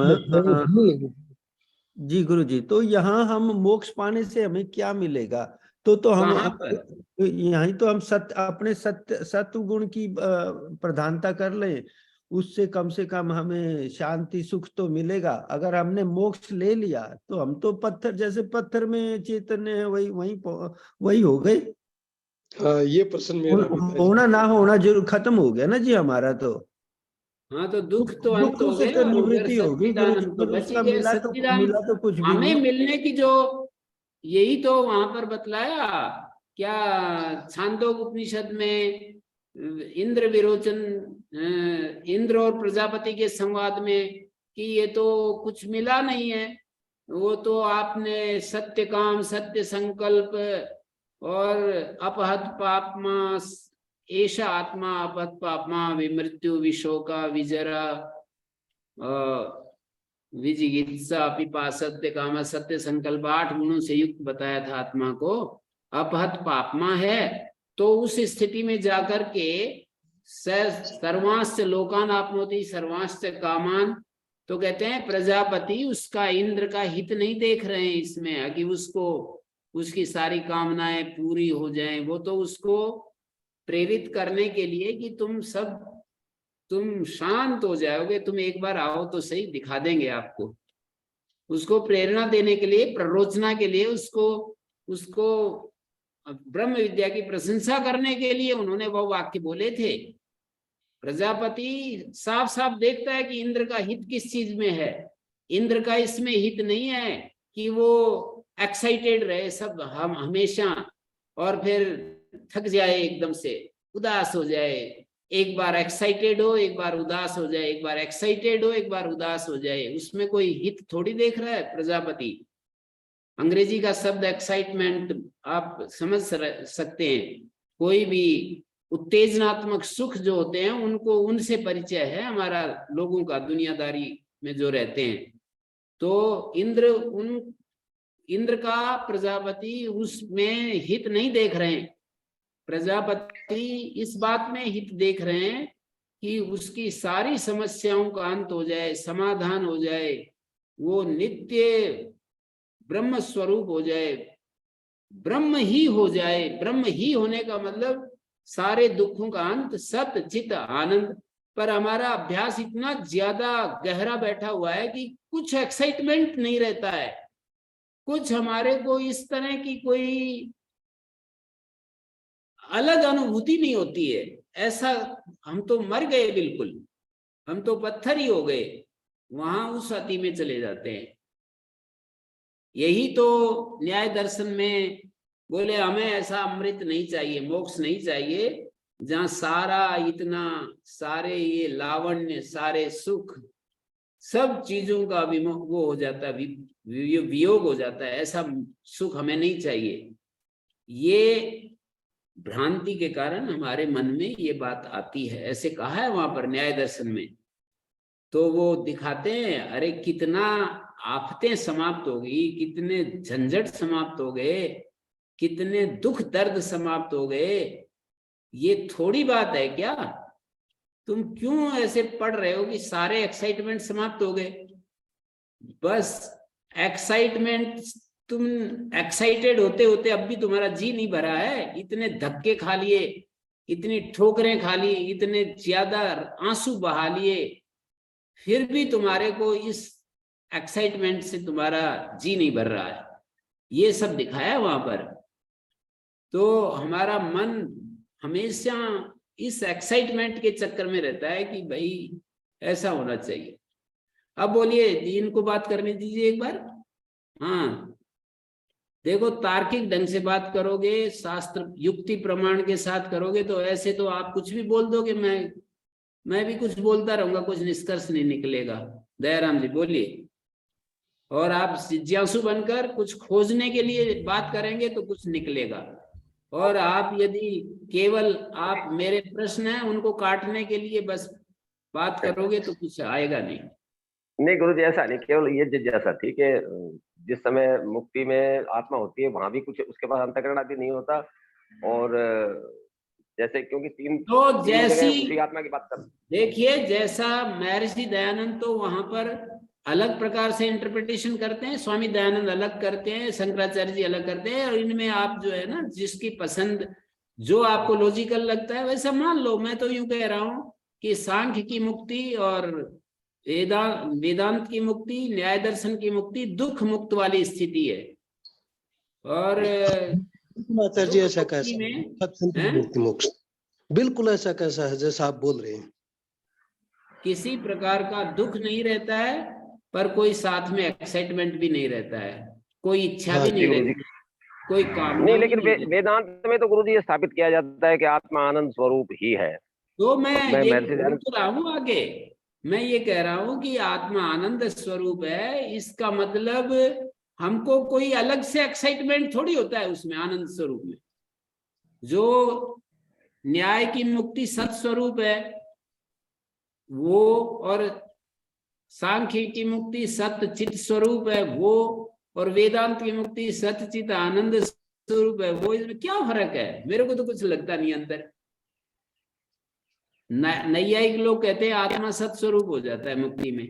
जी गुरु जी, तो यहाँ हम मोक्ष पाने से हमें क्या मिलेगा? तो हम यहाँ तो हम अपने सत्व गुण की प्रधानता कर लें, उससे कम से कम हमें शांति सुख तो मिलेगा। अगर हमने मोक्ष ले लिया तो हम तो पत्थर, जैसे पत्थर में चैतन्य है, वही हो गए। ये प्रश्न मेरा होना ना होना जरूर खत्म हो गया ना जी हमारा। तो हाँ, तो दुख तो अंत हो गया, निवृत्ति होगी, सच्चिदानंद तो बच गया। मिला तो कुछ भी हमें नहीं। मिलने की जो यही तो वहां पर बतलाया क्या, छांदोग उपनिषद में इंद्र विरोचन, इंद्र और प्रजापति के संवाद में, कि ये तो कुछ मिला नहीं है, वो तो आपने सत्य काम, सत्य संकल्प और अपहत पापमा, ऐसा आत्मा अपहत पापमा, विमृत्यु विशोका विजरा विजिगित्सा पिपासत्य काम, सत्य संकल्प 8 गुणों से युक्त बताया था आत्मा को। अपहत पापमा है, तो उस स्थिति में जाकर के सर्वांश लोकान आपनोति सर्वांश कामान, तो कहते हैं प्रजापति उसका, इंद्र का हित नहीं देख रहे हैं इसमें कि उसको उसकी सारी कामनाएं पूरी हो जाएं। वो तो उसको प्रेरित करने के लिए कि तुम शांत हो जाओगे, तुम एक बार आओ तो सही, दिखा देंगे आपको। उसको प्रेरणा देने के लिए, प्ररोचना के लिए, उसको ब्रह्म विद्या की प्रशंसा करने के लिए उन्होंने वो वाक्य बोले थे। प्रजापति साफ साफ देखता है कि इंद्र का हित किस चीज में है। इंद्र का इसमें हित नहीं है कि वो एक्साइटेड रहे सब हम हमेशा, और फिर थक जाए, एकदम से उदास हो जाए, एक बार एक्साइटेड हो, एक बार उदास हो जाए, एक बार एक्साइटेड हो, एक बार उदास हो जाए। उसमें कोई हित थोड़ी देख रहा है प्रजापति। अंग्रेजी का शब्द एक्साइटमेंट आप समझ सकते हैं। कोई भी उत्तेजनात्मक सुख जो होते हैं उनको, उनसे परिचय है हमारा लोगों का दुनियादारी में जो रहते हैं। तो इंद्र का प्रजापति उसमें हित नहीं देख रहे हैं। प्रजापति इस बात में हित देख रहे हैं कि उसकी सारी समस्याओं का अंत हो जाए, समाधान हो जाए, वो नित्य ब्रह्म स्वरूप हो जाए, ब्रह्म ही हो जाए। ब्रह्म ही होने का मतलब सारे दुखों का अंत, सत चित आनंद। पर हमारा अभ्यास इतना ज्यादा गहरा बैठा हुआ है कि कुछ एक्साइटमेंट नहीं रहता है, कुछ हमारे को इस तरह की कोई अलग अनुभूति नहीं होती है। ऐसा हम तो मर गए, बिल्कुल हम तो पत्थर ही हो गए, वहां उस अति में चले जाते हैं। यही तो न्याय दर्शन में बोले हमें ऐसा अमृत नहीं चाहिए, मोक्ष नहीं चाहिए, जहां सारा इतना सारे ये लावण्य, सारे सुख, सब चीजों का वो हो जाता है, वियोग हो जाता है। ऐसा सुख हमें नहीं चाहिए। ये भ्रांति के कारण हमारे मन में ये बात आती है। ऐसे कहा है वहां पर न्याय दर्शन में, तो वो दिखाते हैं अरे कितना आफतें समाप्त हो गई, कितने झंझट समाप्त हो गए, कितने दुख दर्द समाप्त हो गए। ये थोड़ी बात है क्या? तुम क्यों ऐसे पढ़ रहे हो कि सारे एक्साइटमेंट समाप्त हो गए? बस एक्साइटमेंट, तुम एक्साइटेड होते होते अब भी तुम्हारा जी नहीं भरा है, इतने धक्के खा लिए, इतनी ठोकरें खा ली, इतने ज्यादा आंसू बहा लिए, फिर भी तुम्हारे को इस एक्साइटमेंट से तुम्हारा जी नहीं भर रहा है। ये सब दिखाया वहां पर। तो हमारा मन हमेशा इस एक्साइटमेंट के चक्कर में रहता है कि भाई ऐसा होना चाहिए। अब बोलिए, इनको बात करने दीजिए एक बार। हाँ देखो, तार्किक ढंग से बात करोगे, शास्त्र युक्ति प्रमाण के साथ करोगे, तो ऐसे तो आप कुछ भी बोल दोगे, मैं भी कुछ बोलता रहूंगा, कुछ निष्कर्ष नहीं निकलेगा। दयाराम जी बोलिए। और आप जिज्ञासु बनकर कुछ खोजने के लिए बात करेंगे तो कुछ निकलेगा। और आप यदि केवल आप मेरे प्रश्न हैं उनको काटने के लिए बस बात करोगे तो कुछ आएगा नहीं। नहीं गुरु जी, ऐसा नहीं, केवल ये जिज्ञासा थी कि जिस समय मुक्ति में आत्मा होती है वहां भी कुछ उसके बाद अंतःकरण आदि नहीं होता, और जैसे क्योंकि तीन जैसी उसी आत्मा की बात कर, देखिए जैसा महर्षि दयानंद तो वहां पर अलग प्रकार से इंटरप्रिटेशन करते हैं, स्वामी दयानंद अलग करते हैं, शंकराचार्य जी अलग करते हैं, और इनमें आप जो है ना, जिसकी पसंद जो आपको लॉजिकल लगता है वैसा मान लो। मैं तो यूं कह रहा हूं कि सांख्य की मुक्ति और वेदांत की मुक्ति, न्याय दर्शन की मुक्ति दुख मुक्त वाली स्थिति है। और आचार्य जी ऐसा कैसा मुक्ति मोक्ष? बिल्कुल ऐसा कैसा है जैसा आप बोल रहे हैं? किसी प्रकार का दुख नहीं रहता है, पर कोई साथ में एक्साइटमेंट भी नहीं रहता है, कोई इच्छा भी नहीं रहती, कोई कामना नहीं। लेकिन वेदांत में तो गुरु जी ये स्थापित किया जाता है कि आत्मा आनंद स्वरूप ही है। तो मैं ये बोल तो रहा हूँ आगे, मैं ये कह रहा हूँ कि आत्मा आनंद स्वरूप है। इसका मतलब हमको कोई अलग से एक्साइटमेंट थोड़ी होता है उसमें, आनंद स्वरूप में। जो न्याय की मुक्ति सत स्वरूप है वो, और सांख्य की मुक्ति सत चित स्वरूप है वो, और वेदांत की मुक्ति सत चित आनंद स्वरूप है वो। इसमें क्या फर्क है? मेरे को तो कुछ लगता नहीं अंदर। नैयायिक लोग कहते हैं आत्मा सत स्वरूप हो जाता है मुक्ति में,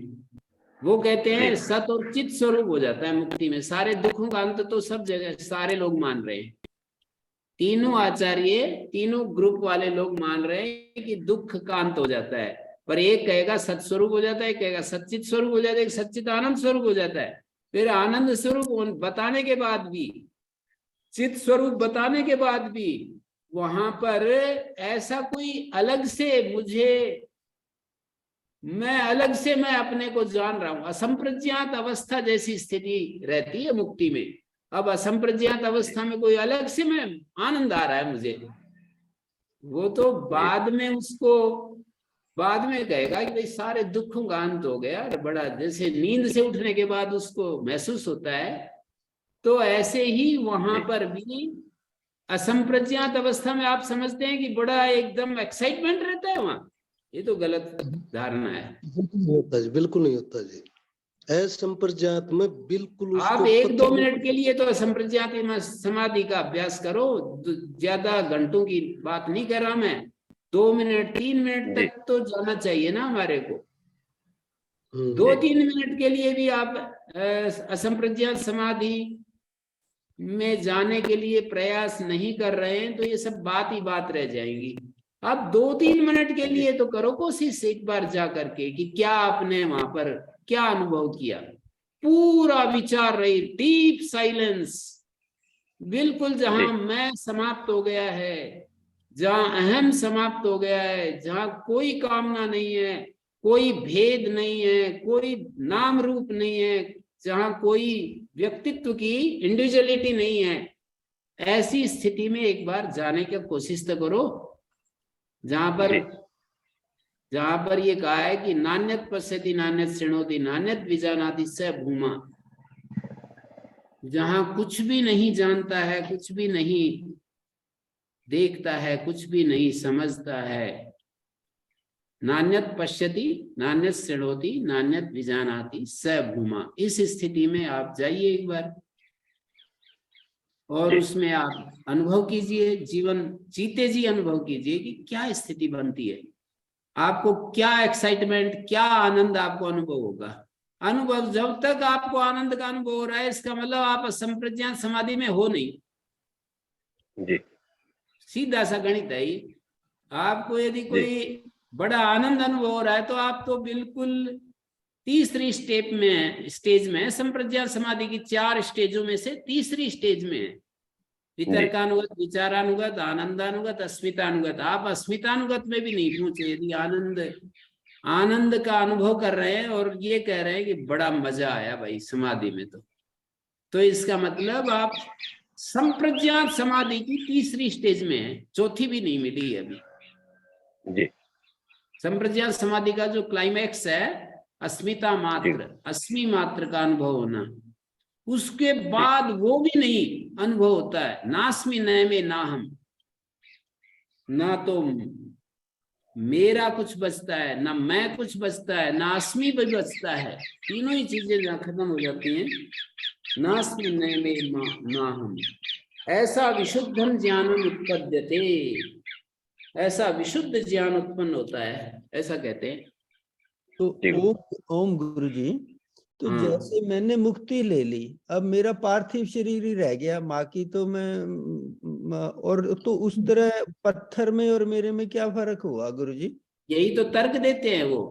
वो कहते हैं सत और चित स्वरूप हो जाता है मुक्ति में। सारे दुखों का अंत तो सब जगह सारे लोग मान रहे हैं, तीनों आचार्य, तीनों ग्रुप वाले लोग मान रहे हैं कि दुख का अंत हो जाता है। पर एक कहेगा सत स्वरूप हो जाता है, एक कहेगा सच्चित स्वरूप हो जाता है, एक सच्चित आनंद स्वरूप हो जाता है। फिर आनंद स्वरूप बताने के बाद भी, चित स्वरूप बताने के बाद भी वहां पर ऐसा कोई अलग से मैं अपने को जान रहा हूं। असंप्रज्ञात अवस्था जैसी स्थिति रहती है मुक्ति में। अब असंप्रज्ञात अवस्था में कोई अलग से मैं आनंद आ रहा है मुझे, वो तो बाद में उसको बाद में कहेगा कि भाई सारे दुखों का अंत हो गया, बड़ा जैसे नींद से उठने के बाद उसको महसूस होता है। तो ऐसे ही वहां पर भी असंप्रज्ञात अवस्था में आप समझते हैं कि बड़ा एकदम एक्साइटमेंट रहता है वहां। ये तो गलत धारणा है। बिल्कुल नहीं होता जी। असंप्रज्ञात में बिल्कुल आप 1-2 मिनट के लिए तो असंप्रज्ञात समाधि का अभ्यास करो, ज्यादा घंटों की बात नहीं कर रहा मैं। 2 मिनट 3 मिनट तक तो जाना चाहिए ना हमारे को। 2-3 मिनट के लिए भी आप असंप्रज्ञात समाधि में जाने के लिए प्रयास नहीं कर रहे हैं तो ये सब बात ही बात रह जाएंगी। अब 2-3 मिनट के लिए तो करो कोशिश एक बार जा करके कि क्या आपने वहां पर क्या अनुभव किया। पूरा विचार रही, डीप साइलेंस, बिल्कुल जहां मैं समाप्त हो गया है, जहां अहम समाप्त हो गया है, जहां कोई कामना नहीं है, कोई भेद नहीं है, कोई नाम रूप नहीं है, जहां कोई व्यक्तित्व की इंडिविजुअलिटी नहीं है, ऐसी स्थिति में एक बार जाने की कोशिश तो करो जहां पर ये कहा है कि नान्यत पश्यति नान्यत शृणोति नान्यत विजानाति स भूमा, जहां कुछ भी नहीं जानता है, कुछ भी नहीं देखता है, कुछ भी नहीं समझता है। नान्यत पश्यति नान्यत शृणोति नान्यत विजानाति स भूमा, इस स्थिति में आप जाइए एक बार और उसमें आप अनुभव कीजिए, जीवन जीते जी अनुभव कीजिए कि क्या स्थिति बनती है, आपको क्या एक्साइटमेंट, क्या आनंद आपको अनुभव होगा। अनुभव जब तक आपको आनंद का अनुभव हो रहा है, इसका मतलब आप असंप्रज्ञात समाधि में हो नहीं जी। सीधा सा गणित है। आपको यदि कोई बड़ा आनंद अनुभव हो रहा है तो आप तो बिल्कुल तीसरी स्टेज में संप्रज्ञात समाधि की 4 स्टेजों में से तीसरी स्टेज में है। वितर्कानुगत, विचारानुगत, आनंदानुगत, अस्मितानुगत। आप अस्मितानुगत में भी नहीं पहुंचे यदि आनंद का अनुभव कर रहे हैं और ये कह रहे हैं कि बड़ा मजा आया भाई समाधि में, तो इसका मतलब आप संप्रज्ञात समाधि की तीसरी स्टेज में है, चौथी भी नहीं मिली है अभी जी। संप्रज्ञात समाधि का जो क्लाइमैक्स है अस्मिता मात्र, अस्मि मात्र का अनुभव होना, उसके बाद वो भी नहीं अनुभव होता है। नास्मि नैमे ना हम, ना तो मेरा कुछ बचता है, ना मैं कुछ बचता है, ना अस्मि भी बचता है, तीनों ही चीजें जहां खत्म हो जाती हैं। नास्मि नैमे ना हम, ऐसा विशुद्धम ज्ञानम उत्पद्यते, ऐसा विशुद्ध ज्ञान उत्पन्न होता है, ऐसा कहते हैं। तो ओम गुरुजी, तो जैसे मैंने मुक्ति ले ली, अब मेरा पार्थिव शरीर ही रह गया, माँ की तो मैं और तो उस तरह पत्थर में और मेरे में क्या फर्क हुआ गुरुजी? यही तो तर्क देते हैं वो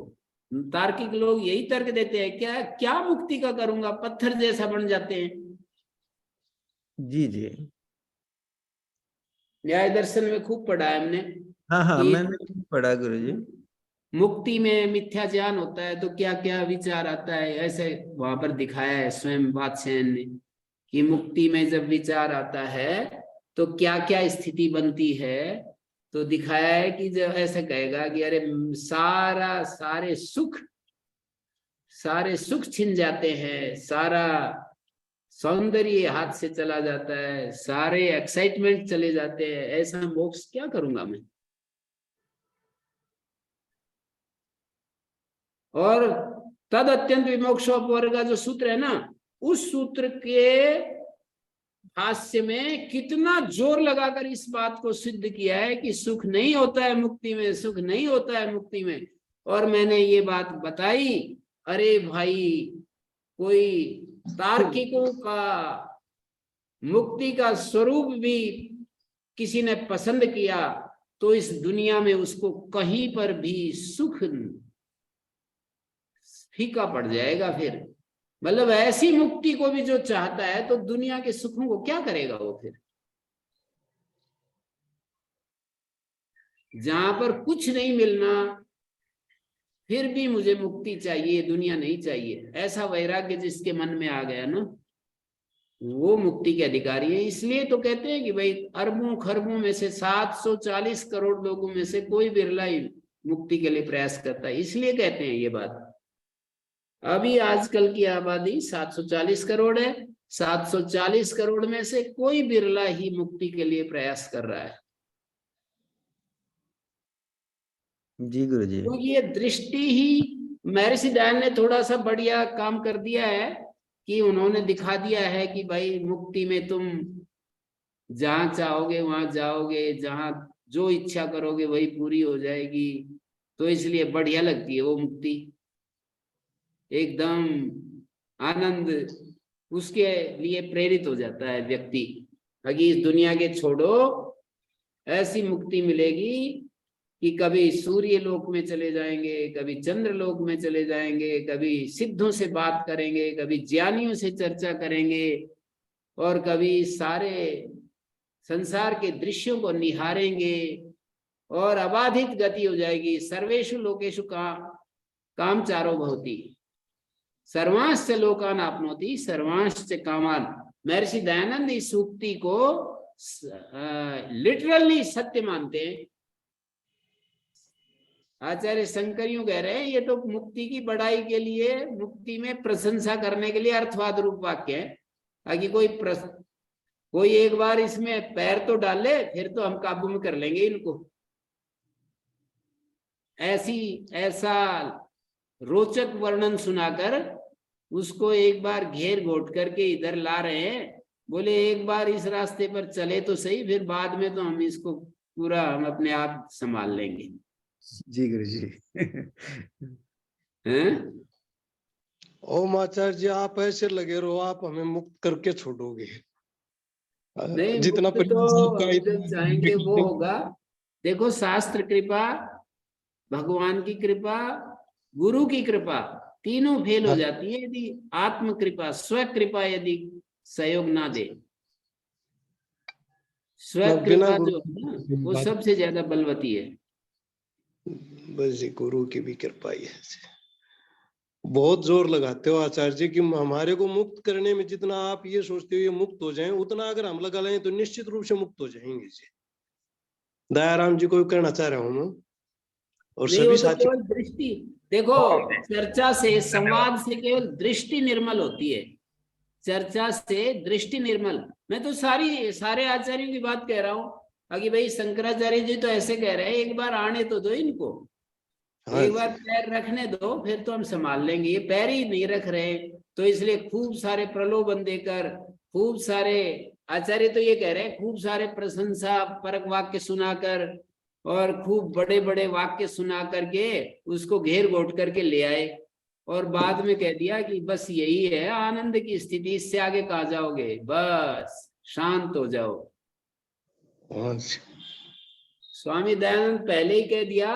तार्किक लोग, यही तर्क देते हैं, क्या क्या मुक्ति का करूंगा, पत्थर जैसा बन जाते हैं। जी जी, न्याय दर्शन में खूब पढ़ा है हमने। हाँ मैंने पढ़ा गुरुजी। मुक्ति में मिथ्या ज्ञान होता है तो क्या क्या विचार आता है, ऐसे वहां पर दिखाया है स्वयं वात्स्यायन ने कि मुक्ति में जब विचार आता है तो क्या क्या स्थिति बनती है। तो दिखाया है कि जब ऐसा कहेगा कि अरे सारे सुख छिन जाते हैं, सारा सौंदर्य हाथ से चला जाता है, सारे एक्साइटमेंट चले जाते हैं, ऐसा मोक्ष क्या करूंगा मैं। और तद अत्यंत विमोक्षोपवर्ग का जो सूत्र है ना, उस सूत्र के भाष्य में कितना जोर लगाकर इस बात को सिद्ध किया है कि सुख नहीं होता है मुक्ति में, सुख नहीं होता है मुक्ति में। और मैंने ये बात बताई, अरे भाई कोई तार्किकों का मुक्ति का स्वरूप भी किसी ने पसंद किया तो इस दुनिया में उसको कहीं पर भी सुख फीका पड़ जाएगा। फिर मतलब ऐसी मुक्ति को भी जो चाहता है तो दुनिया के सुखों को क्या करेगा वो। फिर जहां पर कुछ नहीं मिलना फिर भी मुझे मुक्ति चाहिए, दुनिया नहीं चाहिए, ऐसा वैराग्य जिसके मन में आ गया ना, वो मुक्ति के अधिकारी है। इसलिए तो कहते हैं कि भाई अरबों खरबों में से 740 करोड़ लोगों में से कोई बिरला ही मुक्ति के लिए प्रयास करता है। इसलिए कहते हैं ये बात। अभी आजकल की आबादी 740 करोड़ है, 740 करोड़ में से कोई बिरला ही मुक्ति के लिए प्रयास कर रहा है। जी गुरुजी, तो ये दृष्टि ही महर्षि दयाल ने थोड़ा सा बढ़िया काम कर दिया है कि उन्होंने दिखा दिया है कि भाई मुक्ति में तुम जहां चाहोगे वहां जाओगे, जहां जो इच्छा करोगे वही पूरी हो जाएगी। तो इसलिए बढ़िया लगती है वो मुक्ति, एकदम आनंद उसके लिए प्रेरित हो जाता है व्यक्ति। अगर इस दुनिया के छोड़ो, ऐसी मुक्ति मिलेगी कि कभी सूर्य लोक में चले जाएंगे, कभी चंद्र लोक में चले जाएंगे, कभी सिद्धों से बात करेंगे, कभी ज्ञानियों से चर्चा करेंगे, और कभी सारे संसार के दृश्यों को निहारेंगे, और अबाधित गति हो जाएगी। सर्वेषु लोकेषु कामचारो भवति, सर्वांश्च लोकान आपनोति सर्वांश्च कामान। महर्षि दयानंद इस सूक्ति को लिटरली सत्य मानते हैं। आचार्य शंकर यूं कह रहे हैं ये तो मुक्ति की बढ़ाई के लिए, मुक्ति में प्रशंसा करने के लिए अर्थवाद रूप वाक्य है। ताकि कोई एक बार इसमें पैर तो डाले, फिर तो हम काबू में कर लेंगे इनको। ऐसा रोचक वर्णन सुनाकर उसको एक बार घेर घोट करके इधर ला रहे हैं। बोले एक बार इस रास्ते पर चले तो सही, फिर बाद में तो हम इसको पूरा हम अपने आप संभाल लेंगे। जी गुरु जी। हैं? ओम आचार्य जी, आप ऐसे लगे रहो, आप हमें मुक्त करके छोड़ोगे। नहीं, जितना मुक्त तो जब चाहेंगे वो होगा। देखो, शास्त्र कृपा, भगवान की कृपा, गुरु की कृपा, तीनों फेल हो जाती है यदि आत्म कृपा, स्व कृपा यदि सहयोग ना दे। स्व कृपा जो है ना, वो सबसे ज्यादा बलवती है। बस जी, गुरु की भी कृपा ही है। बहुत जोर लगाते हो आचार्य जी कि हमारे को मुक्त करने में जितना आप ये सोचते हो ये मुक्त हो जाएं, उतना अगर हम लगा लें तो निश्चित रूप से मुक्त हो जाएंगे जी। दयाराम जी को कहना चाह रहा हूँ मैं, और सभी साथी। केवल दृष्टि देखो, चर्चा से, संवाद से केवल दृष्टि निर्मल होती है। चर्चा से दृष्टि निर्मल। मैं तो सारे आचार्यों की बात कह रहा हूँ। अभी भाई शंकराचार्य जी तो ऐसे कह रहे हैं, एक बार आने तो दो इनको, एक बार पैर रखने दो, फिर तो हम संभाल लेंगे। ये पैर ही नहीं रख रहे, तो इसलिए खूब सारे प्रलोभन देकर, खूब सारे आचार्य तो ये कह रहे हैं, खूब सारे प्रशंसा परक वाक्य सुनाकर और खूब बड़े बड़े वाक्य सुना करके उसको घेर घोट करके ले आए, और बाद में कह दिया कि बस यही है आनंद की स्थिति, इससे आगे कहाँ जाओगे, बस शांत हो जाओ। स्वामी दयानंद पहले ही कह दिया,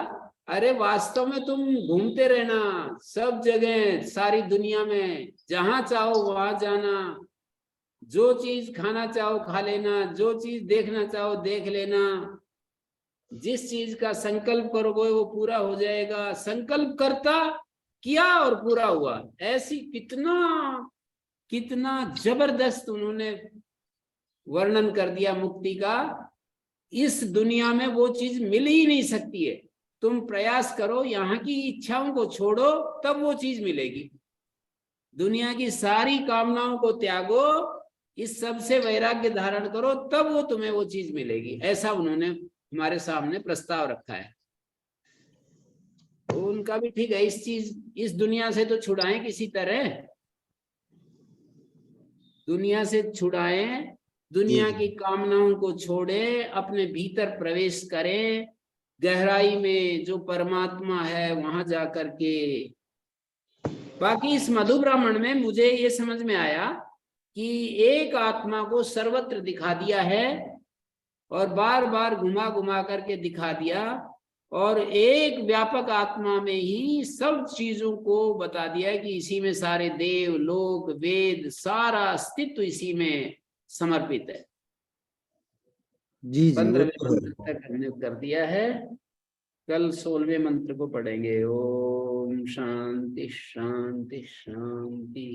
अरे वास्तव में तुम घूमते रहना सब जगह, सारी दुनिया में, जहां चाहो वहां जाना, जो चीज खाना चाहो खा लेना, जो चीज देखना चाहो देख लेना, जिस चीज का संकल्प करोगे वो पूरा हो जाएगा। संकल्प करता किया और पूरा हुआ। ऐसी कितना जबरदस्त उन्होंने वर्णन कर दिया मुक्ति का। इस दुनिया में वो चीज मिल ही नहीं सकती है। तुम प्रयास करो, यहाँ की इच्छाओं को छोड़ो, तब वो चीज मिलेगी। दुनिया की सारी कामनाओं को त्यागो, इस सब से वैराग्य धारण करो, तब वो तुम्हें वो चीज मिलेगी। ऐसा उन्होंने हमारे सामने प्रस्ताव रखा है। तो उनका भी ठीक है, इस दुनिया से तो छुड़ाएं किसी तरह, दुनिया से छुड़ाएं, दुनिया की कामनाओं को छोड़े, अपने भीतर प्रवेश करें, गहराई में जो परमात्मा है वहां जाकर के। बाकी इस मधु ब्राह्मण में मुझे ये समझ में आया कि एक आत्मा को सर्वत्र दिखा दिया है, और बार बार घुमा घुमा करके दिखा दिया, और एक व्यापक आत्मा में ही सब चीजों को बता दिया कि इसी में सारे देव, लोक, वेद, सारा अस्तित्व इसी में समर्पित है। जी 15वें मंत्र तक हमने कर दिया है। कल 16वें मंत्र को पढ़ेंगे। ओम शांति शांति शांति।